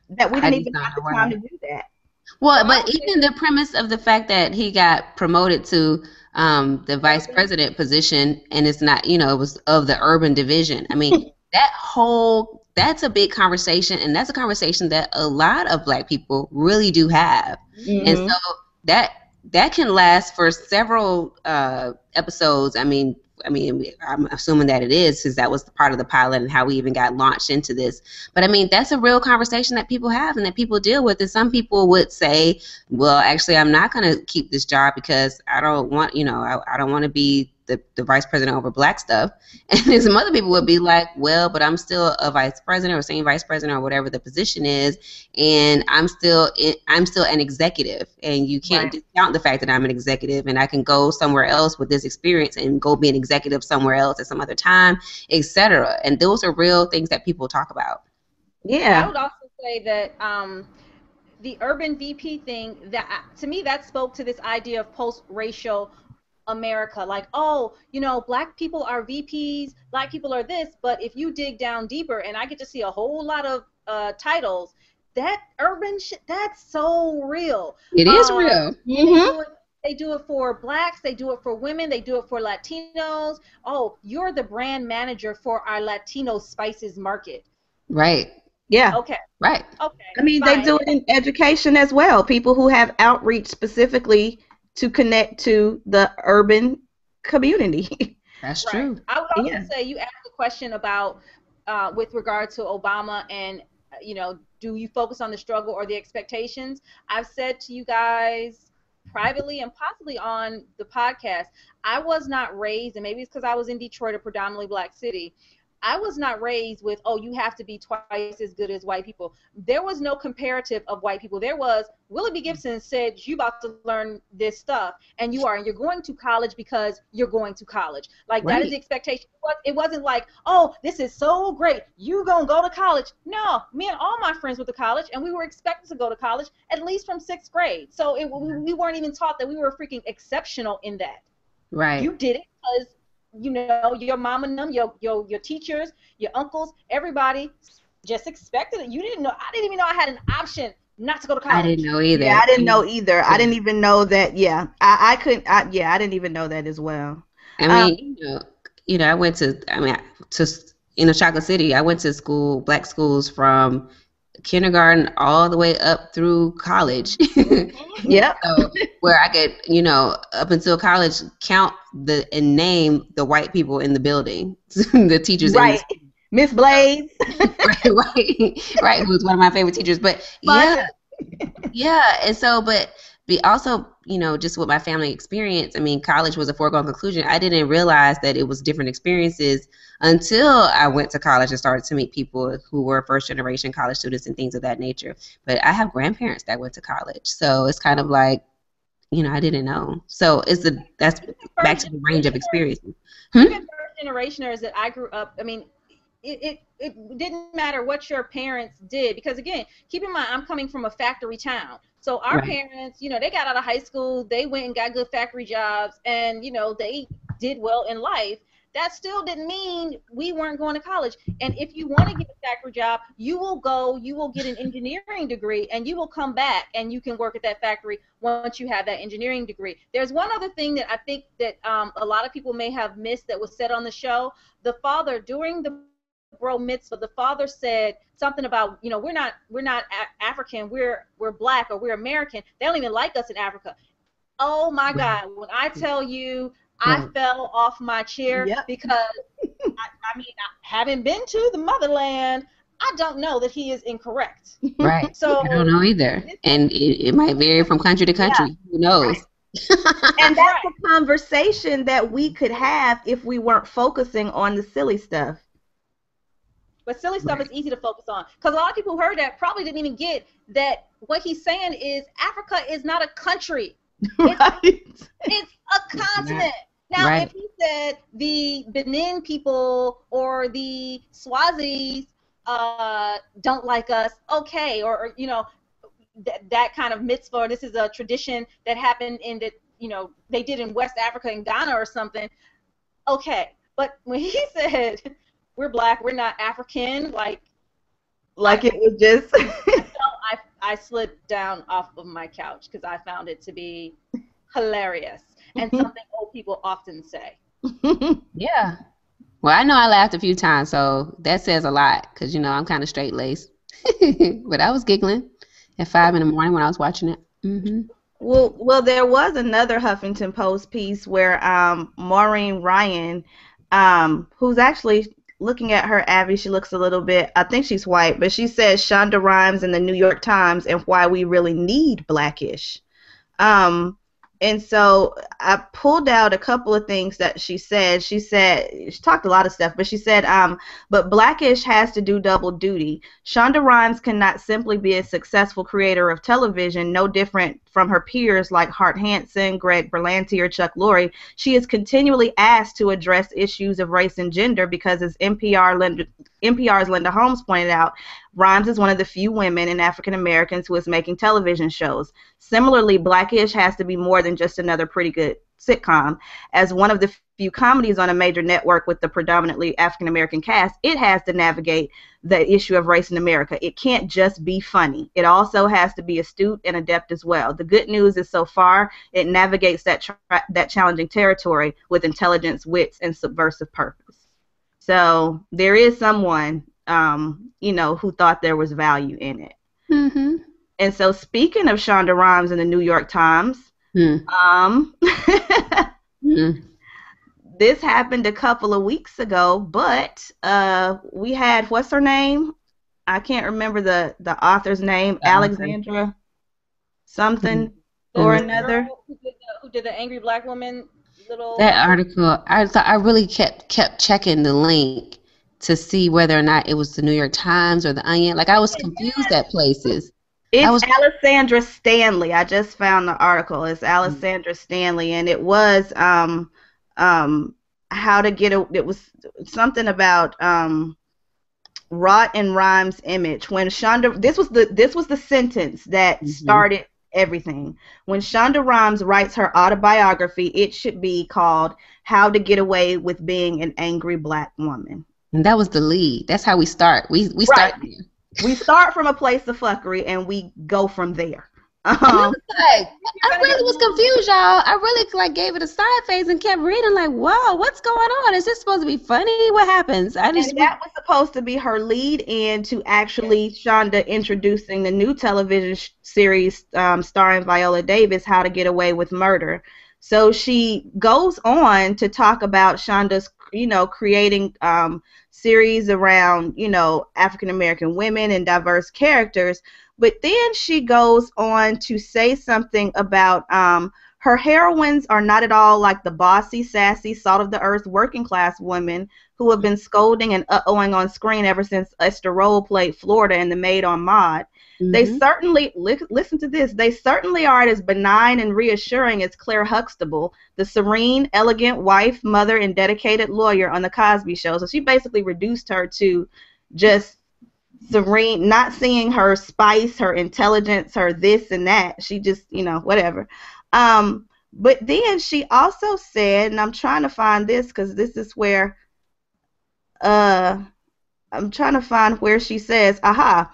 that we didn't even have the time to do that. Well, but even the premise of the fact that he got promoted to the vice president position, and it's not, it was of the urban division. I mean, that's a big conversation, and that's a conversation that a lot of Black people really do have. And so that can last for several episodes. I mean, I'm assuming that it is, because that was part of the pilot and how we even got launched into this. But I mean, that's a real conversation that people have and that people deal with. And some people would say, well, actually, I'm not going to keep this job because I don't want, I don't want to be the vice president over Black stuff. And then some other people would be like, well, but I'm still a vice president or senior vice president or whatever the position is, and I'm still an executive, and you can't discount the fact that I'm an executive, and I can go somewhere else with this experience and go be an executive somewhere else at some other time, etc. And those are real things that people talk about. I would also say that the urban VP thing, that to me, that spoke to this idea of post-racial America. Like, oh, Black people are VPs, Black people are this, but if you dig down deeper, and I get to see a whole lot of titles, that urban shit, that's so real. It is real. They do it for Blacks, they do it for women, they do it for Latinos. Oh, you're the brand manager for our Latino spices market. Right. Yeah. Okay. Right. Okay. I mean, they do it in education as well. People who have outreach specifically to connect to the urban community. That's true. I would also say, you asked a question about with regard to Obama and, do you focus on the struggle or the expectations? I've said to you guys privately and possibly on the podcast, I was not raised, and maybe it's because I was in Detroit, a predominantly Black city, I was not raised with, oh, you have to be twice as good as white people. There was no comparative of white people. There was, Willie B. Gibson said, you about to learn this stuff, and you're going to college because you're going to college. Like, that is the expectation. It wasn't like, oh, this is so great, you gonna go to college. No, me and all my friends went to college, and we were expected to go to college at least from 6th grade. So we weren't even taught that we were freaking exceptional in that. Right. You did it because your mom and them, your teachers, your uncles, everybody just expected it. You didn't know. I didn't even know I had an option not to go to I didn't college. know Yeah, either. I didn't know either. I Yeah. didn't even know that. Yeah, I couldn't. Yeah, I didn't even know that as well. I Um, mean, I went to, to, Chocolate City, I went to school, black schools from kindergarten all the way up through college. yep. So where I could, up until college, count and name the white people in the building, the teachers in the Right. Miss Blaze. right, who was one of my favorite teachers. But yeah, Fonda. yeah, and so, but be also, just with my family experience, I mean, college was a foregone conclusion. I didn't realize that it was different experiences until I went to college and started to meet people who were first generation college students and things of that nature. But I have grandparents that went to college, so it's kind of like, I didn't know. So that's back First to the range of generationers, experiences. even first generationers that I grew up. I mean, it didn't matter what your parents did, because again, keep in mind, I'm coming from a factory town. So our Right. parents, they got out of high school, they went and got good factory jobs, and they did well in life. That still didn't mean we weren't going to college. And if you want to get a factory job, you will get an engineering degree, and you will come back and you can work at that factory once you have that engineering degree. There's one other thing that I think that a lot of people may have missed that was said on the show. The father, during the bro mitzvah, the father said something about, we're not African, we're black, or we're American. They don't even like us in Africa. Oh my God, when I tell you, I Right. fell off my chair, Yep. because I mean, having been to the motherland, I don't know that he is incorrect. Right. So I don't know either. And it might vary from country to Yeah. country. Who knows? Right. And that's right. a conversation that we could have if we weren't focusing on the silly stuff. But silly stuff Right. is easy to focus on, because a lot of people who heard that probably didn't even get that what he's saying is Africa is not a country. Right. It's a continent. Now, Right. if he said the Benin people or the Swazis don't like us, okay, or that kind of mitzvah, or this is a tradition that happened in that they did in West Africa and Ghana or something, okay. But when he said we're black, we're not African, like Like it was just. I slid down off of my couch because I found it to be hilarious and something old people often say. Yeah. Well, I know I laughed a few times, so that says a lot because, I'm kind of straight laced. But I was giggling at 5 in the morning when I was watching it. Hmm. Well, there was another Huffington Post piece where Maureen Ryan, who's actually looking at her, Abby, she looks a little bit, I think she's white, but she says Shonda Rhimes in the New York Times and why we really need Blackish. And so I pulled out a couple of things that she said. She talked a lot of stuff, but she said, but Blackish has to do double duty. Shonda Rhimes cannot simply be a successful creator of television, no different from her peers like Hart Hanson, Greg Berlanti, or Chuck Lorre. She is continually asked to address issues of race and gender because, as NPR's Linda Holmes pointed out, Rhimes is one of the few women and African Americans who is making television shows. Similarly, Blackish has to be more than just another pretty good sitcom. As one of the few comedies on a major network with the predominantly African American cast, it has to navigate the issue of race in America. It can't just be funny. It also has to be astute and adept as well. The good news is, so far, it navigates that challenging territory with intelligence, wits, and subversive purpose. So there is someone, who thought there was value in it. Hmm. And so, speaking of Shonda Rhimes in the New York Times, Mm. Mm. this happened a couple of weeks ago, but we had, what's her name? I can't remember the author's name, Alexandra something or Mm. another. Girl who did the angry black woman little That article, I thought I really kept checking the link to see whether or not it was the New York Times or the Onion. Like I was confused at places. I It's was. Alessandra Stanley. I just found the article. It's Alessandra Stanley, and it was how to get a. It was something about Rot and Rhymes image. When Shonda, this was the sentence that Mhm. started everything. When Shonda Rhimes writes her autobiography, it should be called "How to Get Away with Being an Angry Black Woman." And that was the lead. That's how we start. We Right. start there. We start from a place of fuckery and we go from there. And I Um, was like, You're I gonna really get was confused, y'all. I really like gave it a side face and kept reading, like, whoa, what's going on? Is this supposed to be funny? What happens? I and just was that was supposed to be her lead in to actually Shonda introducing the new television series starring Viola Davis, How to Get Away with Murder. So she goes on to talk about Shonda's, creating series around, African American women and diverse characters. But then she goes on to say something about her heroines are not at all like the bossy, sassy, salt of the earth working class women who have been scolding and uh-ohing on screen ever since Esther Rolle played Florida in The Maid on Maud. They mm-hmm. certainly, listen to this, they certainly aren't as benign and reassuring as Claire Huxtable, the serene, elegant wife, mother, and dedicated lawyer on The Cosby Show. So she basically reduced her to just serene, not seeing her spice, her intelligence, her this and that. She just, whatever. But then she also said, and I'm trying to find this because this is where I'm trying to find where she says, aha,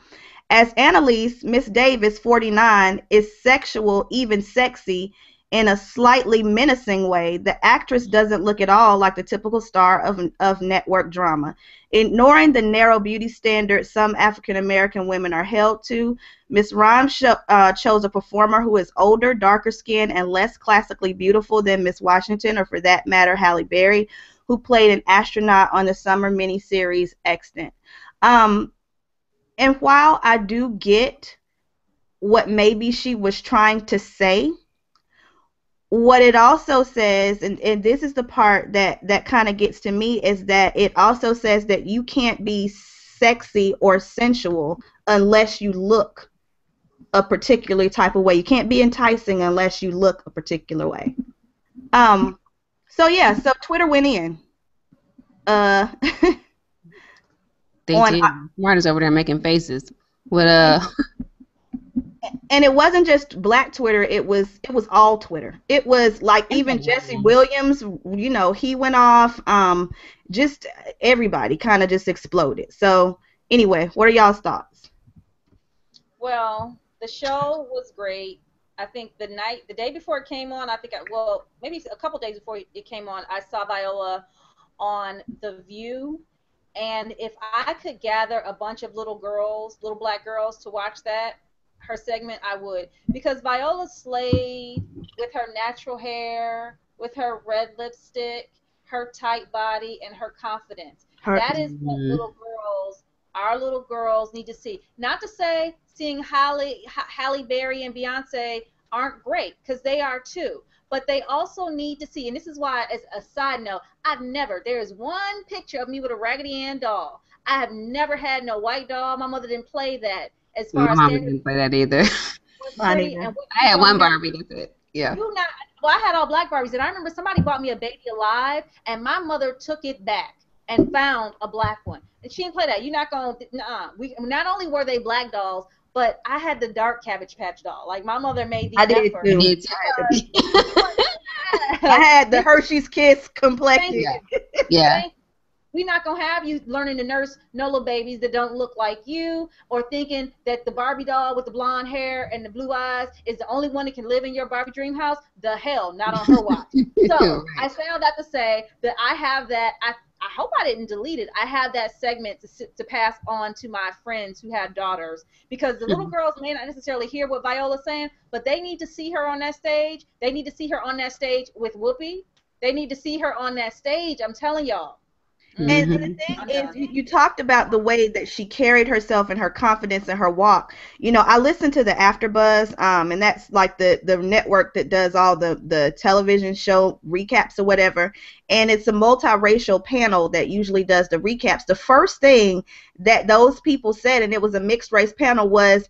as Annalise, Miss Davis, 49, is sexual, even sexy, in a slightly menacing way, the actress doesn't look at all like the typical star of network drama. Ignoring the narrow beauty standards some African American women are held to, Miss Rhymes chose a performer who is older, darker skinned, and less classically beautiful than Miss Washington, or for that matter, Halle Berry, who played an astronaut on the summer miniseries Extant. And while I do get what maybe she was trying to say, what it also says, and this is the part that kind of gets to me, is that it also says that you can't be sexy or sensual unless you look a particular type of way. You can't be enticing unless you look a particular way. So yeah, so Twitter went in. They On did. Marta's over there making faces. What and it wasn't just black Twitter, it was all Twitter. It was like even Jesse Williams, he went off. Just everybody kind of just exploded. So anyway, what are y'all's thoughts? Well, the show was great. I think the day before it came on, well, maybe a couple days before it came on, I saw Viola on The View. And if I could gather a bunch of little black girls to watch her segment, I would. Because Viola slayed with her natural hair, with her red lipstick, her tight body, and her confidence. That is what our little girls need to see. Not to say seeing Halle Berry and Beyonce aren't great, because they are too. But they also need to see, and this is why, as a side note, there is one picture of me with a Raggedy Ann doll. I have never had no white doll. My mother didn't play that. As far my as mom didn't play that either. pretty, and I had one Barbie, that's it. Yeah. Well, I had all black Barbies, and I remember somebody bought me a Baby Alive, and my mother took it back and found a black one. And she didn't play that. You're not going to, not only were they black dolls, but I had the dark Cabbage Patch doll. Like, my mother made these I did efforts. too. I had the Hershey's Kiss complexion. Yeah. We're not going to have you learning to nurse Nolo babies that don't look like you, or thinking that the Barbie doll with the blonde hair and the blue eyes is the only one that can live in your Barbie dream house. The hell, not on her watch. So I say all that to say that I have that. I hope I didn't delete it. I have that segment to pass on to my friends who have daughters, because the little girls may not necessarily hear what Viola's saying, but they need to see her on that stage. They need to see her on that stage with Whoopi. They need to see her on that stage. I'm telling y'all. And the thing is, you talked about the way that she carried herself and her confidence in her walk. I listened to the AfterBuzz, and that's like the network that does all the television show recaps or whatever. And it's a multiracial panel that usually does the recaps. The first thing that those people said, and it was a mixed race panel, was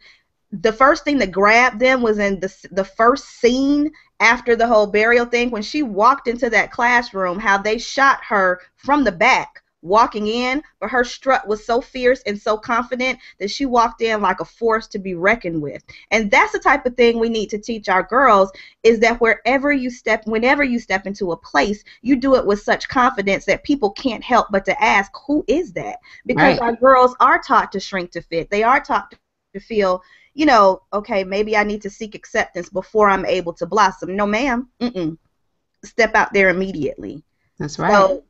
the first thing that grabbed them was in the first scene after the whole burial thing, when she walked into that classroom, how they shot her from the back walking in, but her strut was so fierce and so confident that she walked in like a force to be reckoned with. And that's the type of thing we need to teach our girls, is that whenever you step into a place, you do it with such confidence that people can't help but to ask, who is that? Because Right. our girls are taught to shrink to fit. They are taught to feel, okay, maybe I need to seek acceptance before I'm able to blossom. No, ma'am. Step out there immediately. That's right. So,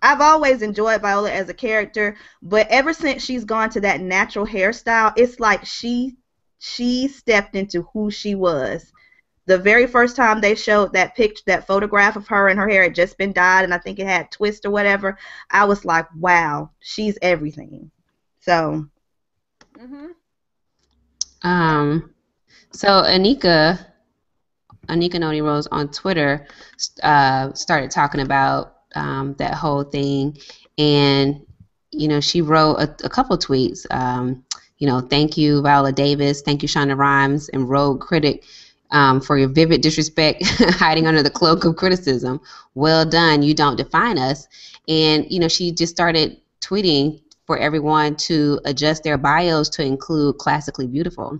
I've always enjoyed Viola as a character, but ever since she's gone to that natural hairstyle, it's like she stepped into who she was. The very first time they showed that photograph of her, and her hair had just been dyed, and I think it had twist or whatever, I was like, wow, she's everything. So, So Anika Noni Rose on Twitter started talking about that whole thing, and she wrote a couple tweets. Thank you Viola Davis, thank you Shonda Rhimes and Rogue Critic for your vivid disrespect hiding under the cloak of criticism. Well done, you don't define us. And she just started tweeting for everyone to adjust their bios to include classically beautiful.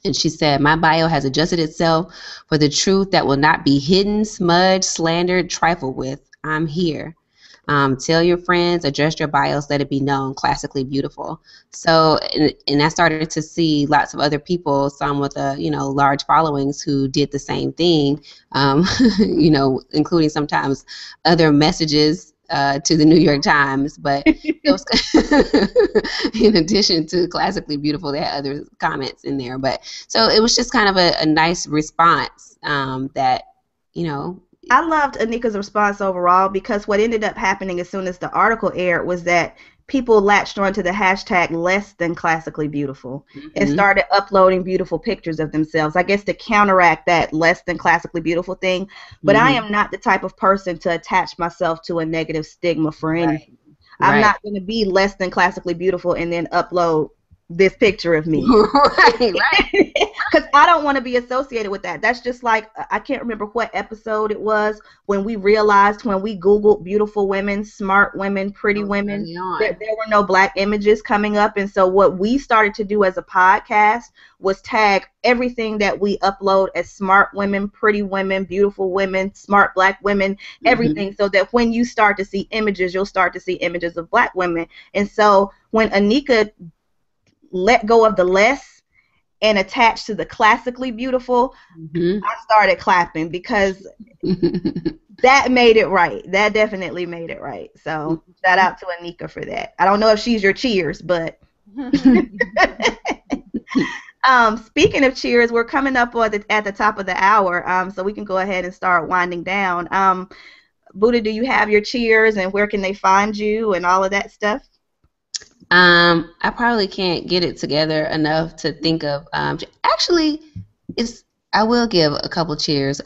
And she said, my bio has adjusted itself for the truth that will not be hidden, smudged, slandered, trifled with. I'm here. Tell your friends, adjust your bios, let it be known, classically beautiful. So, and I started to see lots of other people, some with large followings, who did the same thing, including sometimes other messages to the New York Times, but those, in addition to classically beautiful, there are other comments in there. But so it was just kind of a nice response that, I loved Anika's response overall, because what ended up happening as soon as the article aired was that people latched onto the hashtag less than classically beautiful and started uploading beautiful pictures of themselves, I guess, to counteract that less than classically beautiful thing. But I am not the type of person to attach myself to a negative stigma for anything. I'm not going to be less than classically beautiful and then upload this picture of me. Right. Because I don't want to be associated with that. That's just like, I can't remember what episode it was when we realized, when we Googled beautiful women, smart women, pretty women, that there were no black images coming up. And so what we started to do as a podcast was tag everything that we upload as smart women, pretty women, beautiful women, smart black women, everything, so that when you start to see images, you'll start to see images of black women. And so when Anika let go of the less and attached to the classically beautiful, I started clapping, because that made it right. That definitely made it right. So shout out to Anika for that. I don't know if she's your cheers, but speaking of cheers, we're coming up at the top of the hour, so we can go ahead and start winding down. Buddha, do you have your cheers, and where can they find you and all of that stuff? I probably can't get it together enough to think of. Actually, I will give a couple cheers.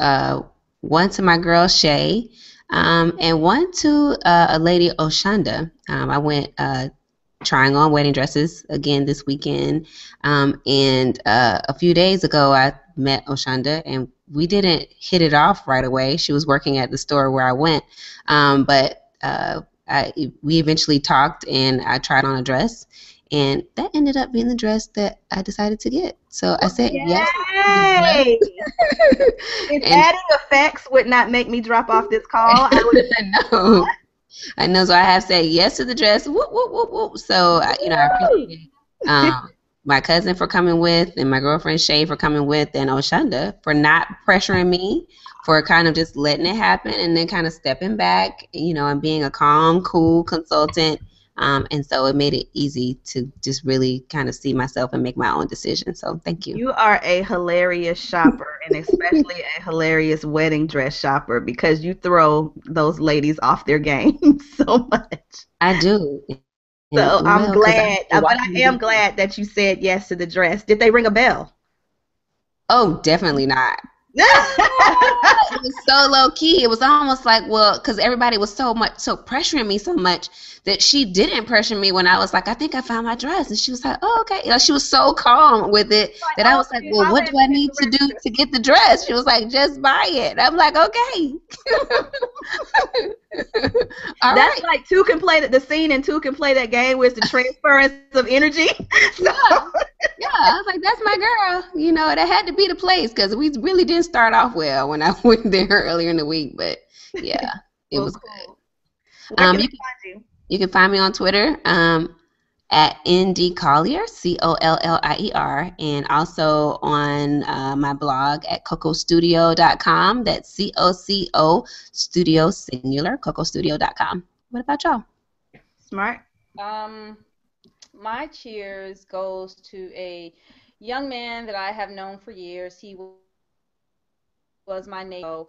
One to my girl Shay, and one to a lady Oshanda. I went trying on wedding dresses again this weekend, and a few days ago I met Oshanda, and we didn't hit it off right away. She was working at the store where I went, but we eventually talked, and I tried on a dress, and that ended up being the dress that I decided to get. So I said yes. If adding effects would not make me drop off this call, I know. So I have said yes to the dress. Whoop, whoop, whoop, whoop. So I appreciate my cousin for coming with, and my girlfriend Shay for coming with, and Oshanda for not pressuring me, for kind of just letting it happen and then kind of stepping back, and being a calm, cool consultant. And so it made it easy to just really kind of see myself and make my own decision. So thank you. You are a hilarious shopper, and especially a hilarious wedding dress shopper, because you throw those ladies off their game so much. I do. So I'm glad, but I am glad that you said yes to the dress. Did they ring a bell? Oh, definitely not. It was so low key. It was almost like, well, because everybody was so pressuring me so much that she didn't pressure me when I was like, I think I found my dress, and she was like, oh, okay. You know, she was so calm with it Like, that I oh, was like, okay, well, I'll what let do you I get need the to do register. to get the dress? She was like, just buy it. I'm like, okay. All That's right. like two can play the scene and two can play that game where it's the transference of energy. So Yeah. Yeah, I was like, that's my girl. You know, that had to be the place because we really didn't start off well when I went there earlier in the week. But yeah, it well, was good. cool. Where can they You find you can find me on Twitter at ND Collier, COLLIER, and also on my blog at cocostudio.com. That's COCO Studio Singular, cocostudio.com. What about y'all? you? Smart. Um, my cheers goes to a young man that I have known for years. He was my neighbor.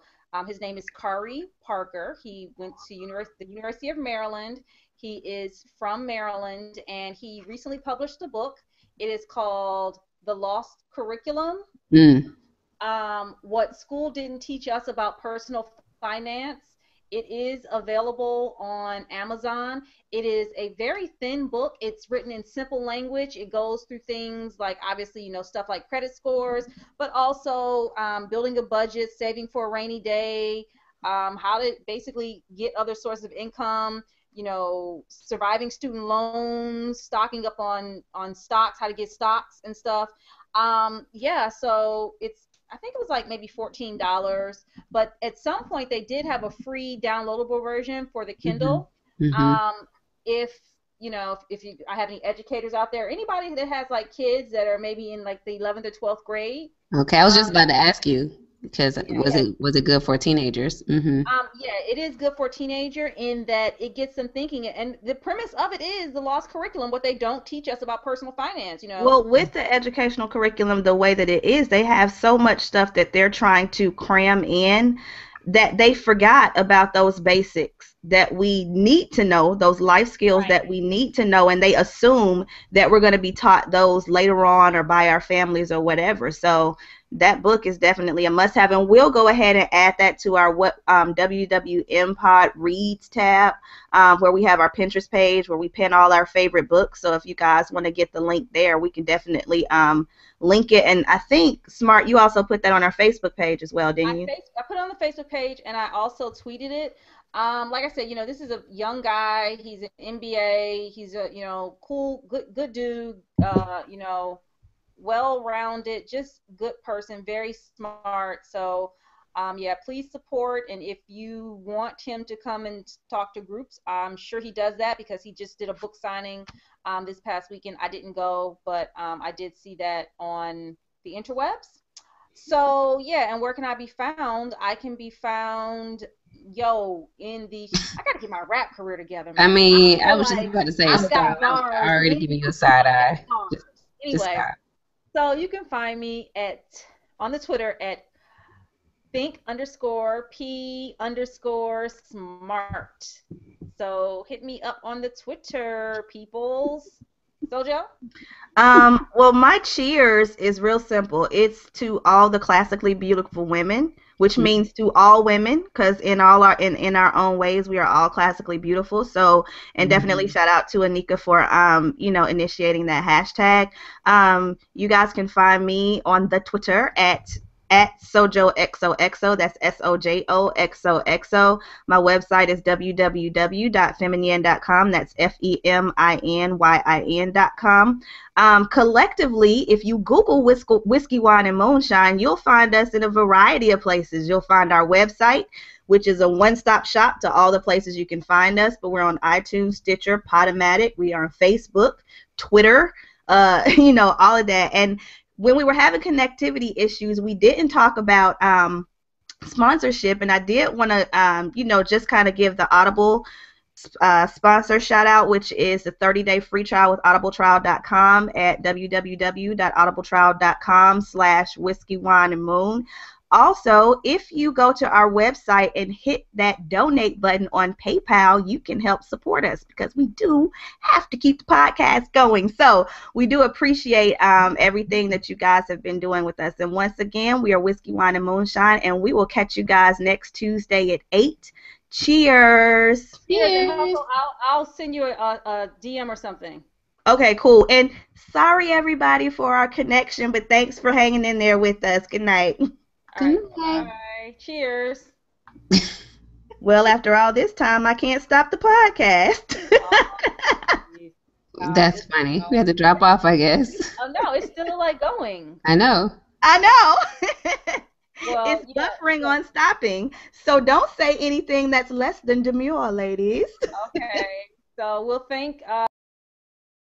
His name is Kari Parker. He went to the University of Maryland. He is from Maryland, and he recently published a book. It is called The Lost Curriculum: Mm, what school didn't teach us about personal finance. It is available on Amazon. It is a very thin book. It's written in simple language. It goes through things like, obviously, stuff like credit scores, but also building a budget, saving for a rainy day, how to basically get other sources of income, surviving student loans, stocking up on stocks, how to get stocks and stuff. Yeah, so I think it was like maybe $14, but at some point they did have a free downloadable version for the mm-hmm, Kindle. mm-hmm. If I have any educators out there, anybody that has like kids that are maybe in like the 11th or 12th grade. Okay, I was just um, about to ask you because yeah, was it good for teenagers? Mm-hmm. yeah, it is good for a teenager in that it gets them thinking. And the premise of it is the lost curriculum, what they don't teach us about personal finance. Well, with the educational curriculum the way that it is, they have so much stuff that they're trying to cram in that they forgot about those basics that we need to know, those life skills Right. that we need to know, and they assume that we're going to be taught those later on or by our families or whatever. So that book is definitely a must-have, and we'll go ahead and add that to our WWM Pod Reads tab, where we have our Pinterest page where we pin all our favorite books. So if you guys want to get the link there, we can definitely link it. And I think, Smart, you also put that on our Facebook page as well, didn't you? I put it on the Facebook page and I also tweeted it. Like I said, this is a young guy. He's an MBA. He's a, cool, good dude. Well-rounded, just good person, very smart. So, yeah, please support. And if you want him to come and talk to groups, I'm sure he does that because he just did a book signing this past weekend. I didn't go, but I did see that on the interwebs. So yeah, and where can I be found? I can be found, I gotta get my rap career together, I man. I mean, I feel was just like about to say I've stop. got I was bars. already Many giving you a people side don't have eye. bars. Just Anyways, stop. so you can find me on the Twitter at think_P_smart. So hit me up on the Twitter, peoples. Sojo? Well, my cheers is real simple. It's to all the classically beautiful women, which means to all women, because in our own ways, we are all classically beautiful. So, and definitely Mm-hmm. shout out to Anika for initiating that hashtag. You guys can find me on the Twitter at SojoXOXO. That's SOJOXOXO. My website is www.feminine.com. That's FEMINYIN.com. Collectively, if you Google whiskey, wine, and moonshine, you'll find us in a variety of places. You'll find our website, which is a one-stop shop to all the places you can find us. But we're on iTunes, Stitcher, Podomatic. We are on Facebook, Twitter, all of that. And when we were having connectivity issues, we didn't talk about sponsorship, and I did want to, just kind of give the audible sponsor shout out, which is the 30-day free trial with audibletrial.com at www.audibletrial.com/whiskey wine and moon. Also, if you go to our website and hit that donate button on PayPal, you can help support us because we do have to keep the podcast going. So we do appreciate everything that you guys have been doing with us. And once again, we are Whiskey, Wine, and Moonshine, and we will catch you guys next Tuesday at 8. Cheers. Cheers. And also, I'll send you a DM or something. Okay, cool. And sorry, everybody, for our connection, but thanks for hanging in there with us. Good night. All right. Bye. Cheers. Well, after all this time, I can't stop the podcast. That's funny. We had to drop off, I guess. Oh, no, it's still like going. I know. Well, it's buffering on stopping. So don't say anything that's less than demure, ladies. Okay. So we'll thank